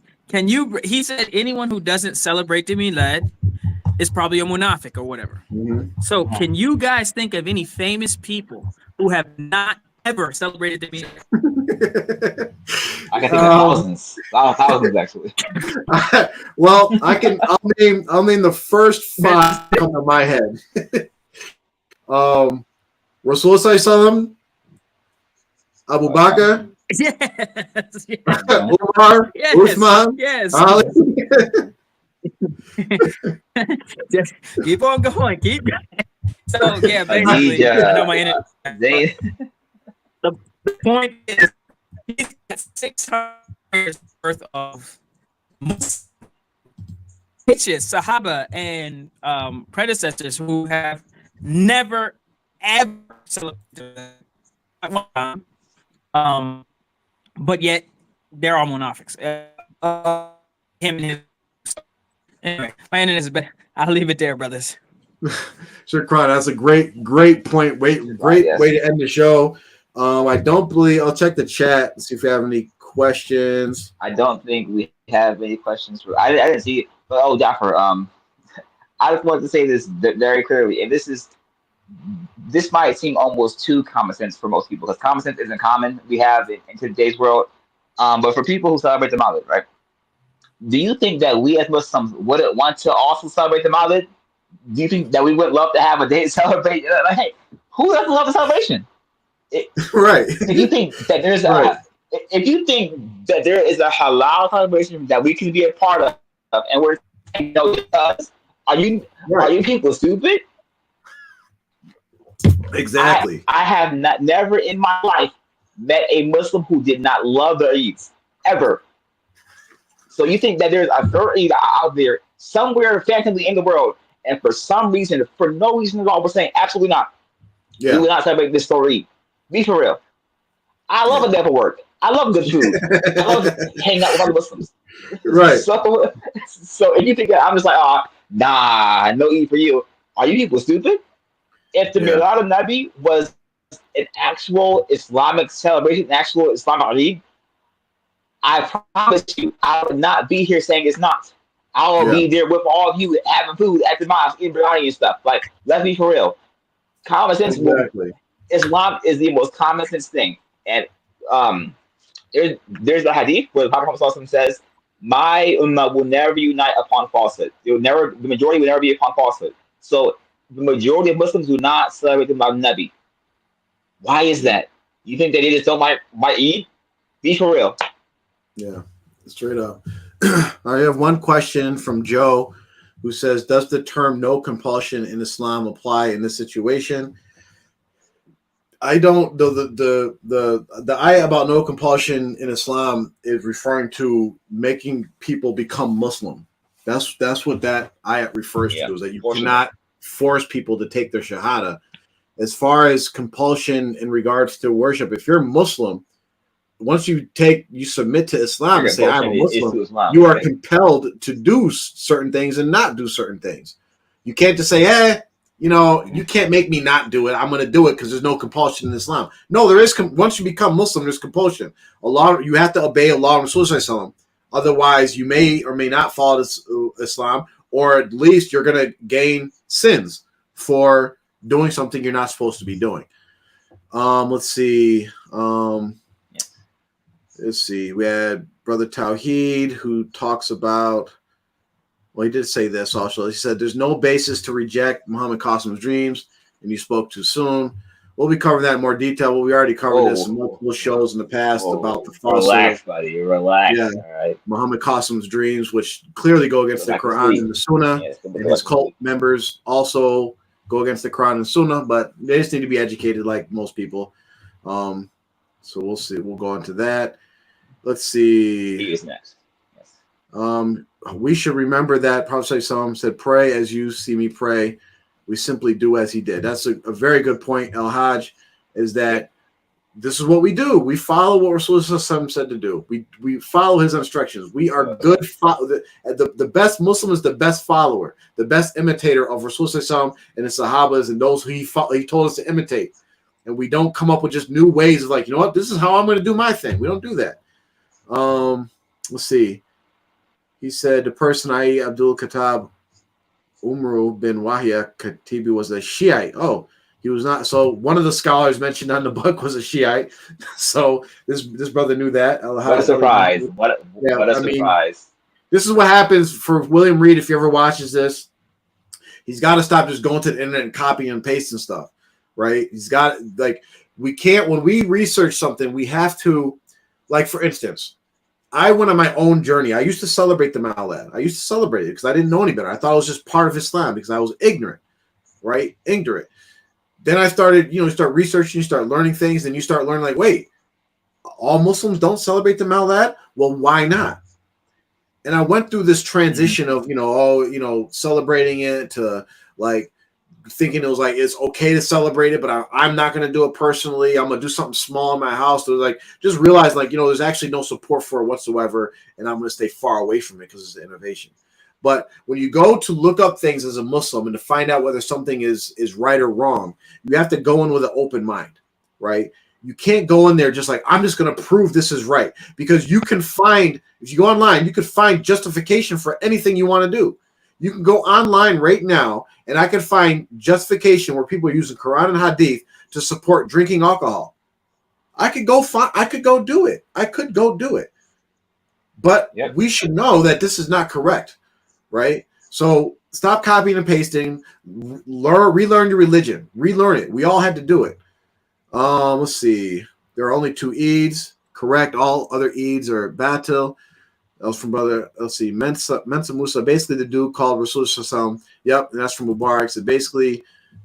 He said anyone who doesn't celebrate the Milad is probably a munafiq or whatever. Mm-hmm. So, can you guys think of any famous people who have not ever celebrated the Milad? I can think of thousands actually. Well, I'll name the first 5 that come to my head. Rasulullah, Abu Bakr, Yes. Umar, Yes. Uthman, Yes. Ali. Just keep on going. Keep going. So yeah, basically, I know my internet. The point is, he's got 600 years worth of pitches, Sahaba, and predecessors who have never ever celebrated at one time. But yet they're all munafiqs. Him and his. Anyway, my internet is better. I'll leave it there, brothers. Sure, Kron, that's a great point. Great way to end the show. I don't believe I'll check the chat and see if we have any questions. I don't think we have any questions. I didn't see it. But Jafar, I just wanted to say this very clearly. And this might seem almost too common sense for most people, because common sense isn't common. We have it in today's world. But for people who celebrate the Mawlid, right? Do you think that we as Muslims wouldn't want to also celebrate the Mawlid? Do you think that we would love to have a day to celebrate? Like, hey, who doesn't love the celebration? Right. If you think that there's if you think that there is a halal celebration that we can be a part of, and we're saying no to us, are you people stupid? Exactly. I have never in my life met a Muslim who did not love their Eids ever. So you think that there's a third Eid out there somewhere phantomly in the world, And for some reason, for no reason at all, we're saying absolutely not. Yeah. We will not celebrate this story. Be for real. I love a day for work. I love good food. I love hanging out with other Muslims. Right. So if you think that I'm just like, oh, nah, no Eid for you. Are you people stupid? If the Milad al-Nabi was an actual Islamic celebration, an actual Islamic Eid, I promise you, I would not be here saying it's not. I will be there with all of you having food at the mosque, eating biryani and stuff. Like, let's be for real. Common sense. Exactly. Islam is the most common sense thing, and there's a hadith where the Prophet says, "My ummah will never unite upon falsehood. The majority will never be upon falsehood." So the majority of Muslims do not celebrate the Mawlid Nabi. Why is that? You think that they just don't like Eid? Be for real. Yeah, straight up. I have one question from Joe, who says, "Does the term no compulsion in Islam apply in this situation?" I don't. The ayah about no compulsion in Islam is referring to making people become Muslim. That's what that ayah refers to, is that you cannot force people to take their shahada. As far as compulsion in regards to worship, if you're Muslim, once you submit to Islam and say, I'm a Muslim, you are compelled to do certain things and not do certain things. You can't just say, you can't make me not do it. I'm going to do it because there's no compulsion in Islam. No, there is. Once you become Muslim, there's compulsion. You have to obey Allah and Rasulullah. Otherwise, you may or may not follow Islam, or at least you're going to gain sins for doing something you're not supposed to be doing. Let's see. We had Brother Tawheed, who talks about, well, he did say this also. He said, there's no basis to reject Muhammad Qasim's dreams, and you spoke too soon. We'll be covering that in more detail, but we already covered this in multiple shows in the past about the falsehood. Relax, buddy. Relax. Yeah. All right. Muhammad Qasim's dreams, which clearly go against the Quran and the Sunnah, and his cult members also go against the Quran and Sunnah, but they just need to be educated like most people. So we'll see. We'll go into that. Let's see. He is next. Yes. We should remember that Prophet said, pray as you see me pray. We simply do as he did. That's a very good point, El Hajj, is that this is what we do. We follow what Rasulullah said to do. We follow his instructions. We are good. The best Muslim is the best follower, the best imitator of Rasulullah and the Sahabas and those who he told us to imitate. And we don't come up with just new ways of like, you know what, this is how I'm going to do my thing. We don't do that. Let's see. He said the person, i.e. Abdul Khattab Umru bin Wahya Khatibi, was a Shiite. Oh, he was not. So one of the scholars mentioned on the book was a Shiite. So this brother knew that. What a surprise. What a surprise. This is what happens for William Reed if he ever watches this. He's got to stop just going to the internet and copying and pasting stuff, right? He's got, like, we can't, when we research something, we have to, like, for instance, I went on my own journey. I used to celebrate the Mawlid. I used to celebrate it because I didn't know any better. I thought it was just part of Islam because I was ignorant, right? Ignorant. Then I started, you start researching, you start learning things, and you start learning, like, wait, all Muslims don't celebrate the Mawlid? Well, why not? And I went through this transition of, celebrating it to, like, thinking it was like it's okay to celebrate it, but I'm not going to do it personally. I'm going to do something small in my house. So like, just realize, like, there's actually no support for it whatsoever, and I'm going to stay far away from it because it's an innovation. But when you go to look up things as a Muslim and to find out whether something is right or wrong, you have to go in with an open mind, right? You can't go in there just like, I'm just going to prove this is right, because you can find, if you go online, you could find justification for anything you want to do. You can go online right now, and I can find justification where people are using Quran and Hadith to support drinking alcohol. I could go do it. But we should know that this is not correct, right? So stop copying and pasting. Relearn your religion. Relearn it. We all had to do it. Let's see. There are only 2 Eids. Correct. All other Eids are batil. That was from brother, let's see, Mensa Musa, basically the dude called Rasulullah. Yep, and that's from Mubarak. So basically,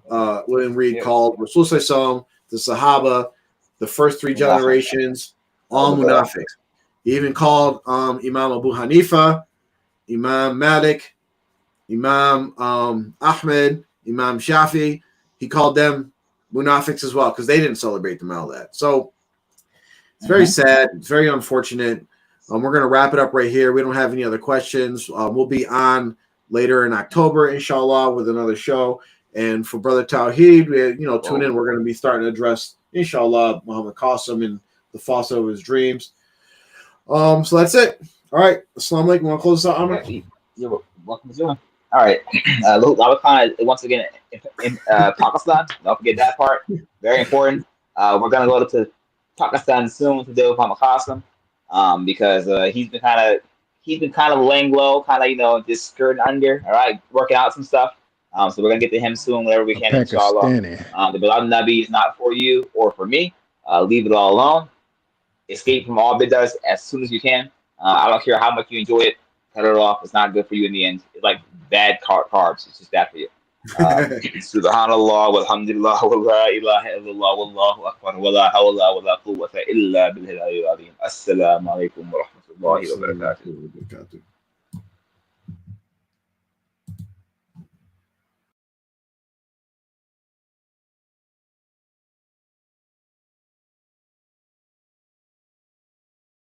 William Reed called Rasulullah, the Sahaba, the first 3 generations, all munafiqs. He even called Imam Abu Hanifa, Imam Malik, Imam Ahmed, Imam Shafi, he called them munafiqs as well because they didn't celebrate the Mawlid. So it's very sad. It's very unfortunate. We're going to wrap it up right here. We don't have any other questions. We'll be on later in October, inshallah, with another show. And for Brother Tawheed, tune in. We're going to be starting to address, inshallah, Muhammad Qasim and the faucet of his dreams. So that's it. All right. Assalamu alaikum. Want to close this out, Amr? You're welcome to join. All right. Luhut Khan, once again, in Pakistan. Don't forget that part. Very important. We're going to go to Pakistan soon to deal with Muhammad Qasim because he's been kind of laying low, just skirting under. All right. Working out some stuff. So we're going to get to him soon, whenever we can, inshallah. The Beloved Nabi is not for you or for me. Leave it all alone. Escape from all bid'ahs as soon as you can. I don't care how much you enjoy it. Cut it off. It's not good for you in the end. It's like bad carbs. It's just bad for you. Subhanallah, walhamdulillah, wa la ilaha illallah, wallahu akbar, wa la hawla wa la quwwata illa billahi al-azim. Assalamu alaikum wa rahmatullahi wa barakatuh.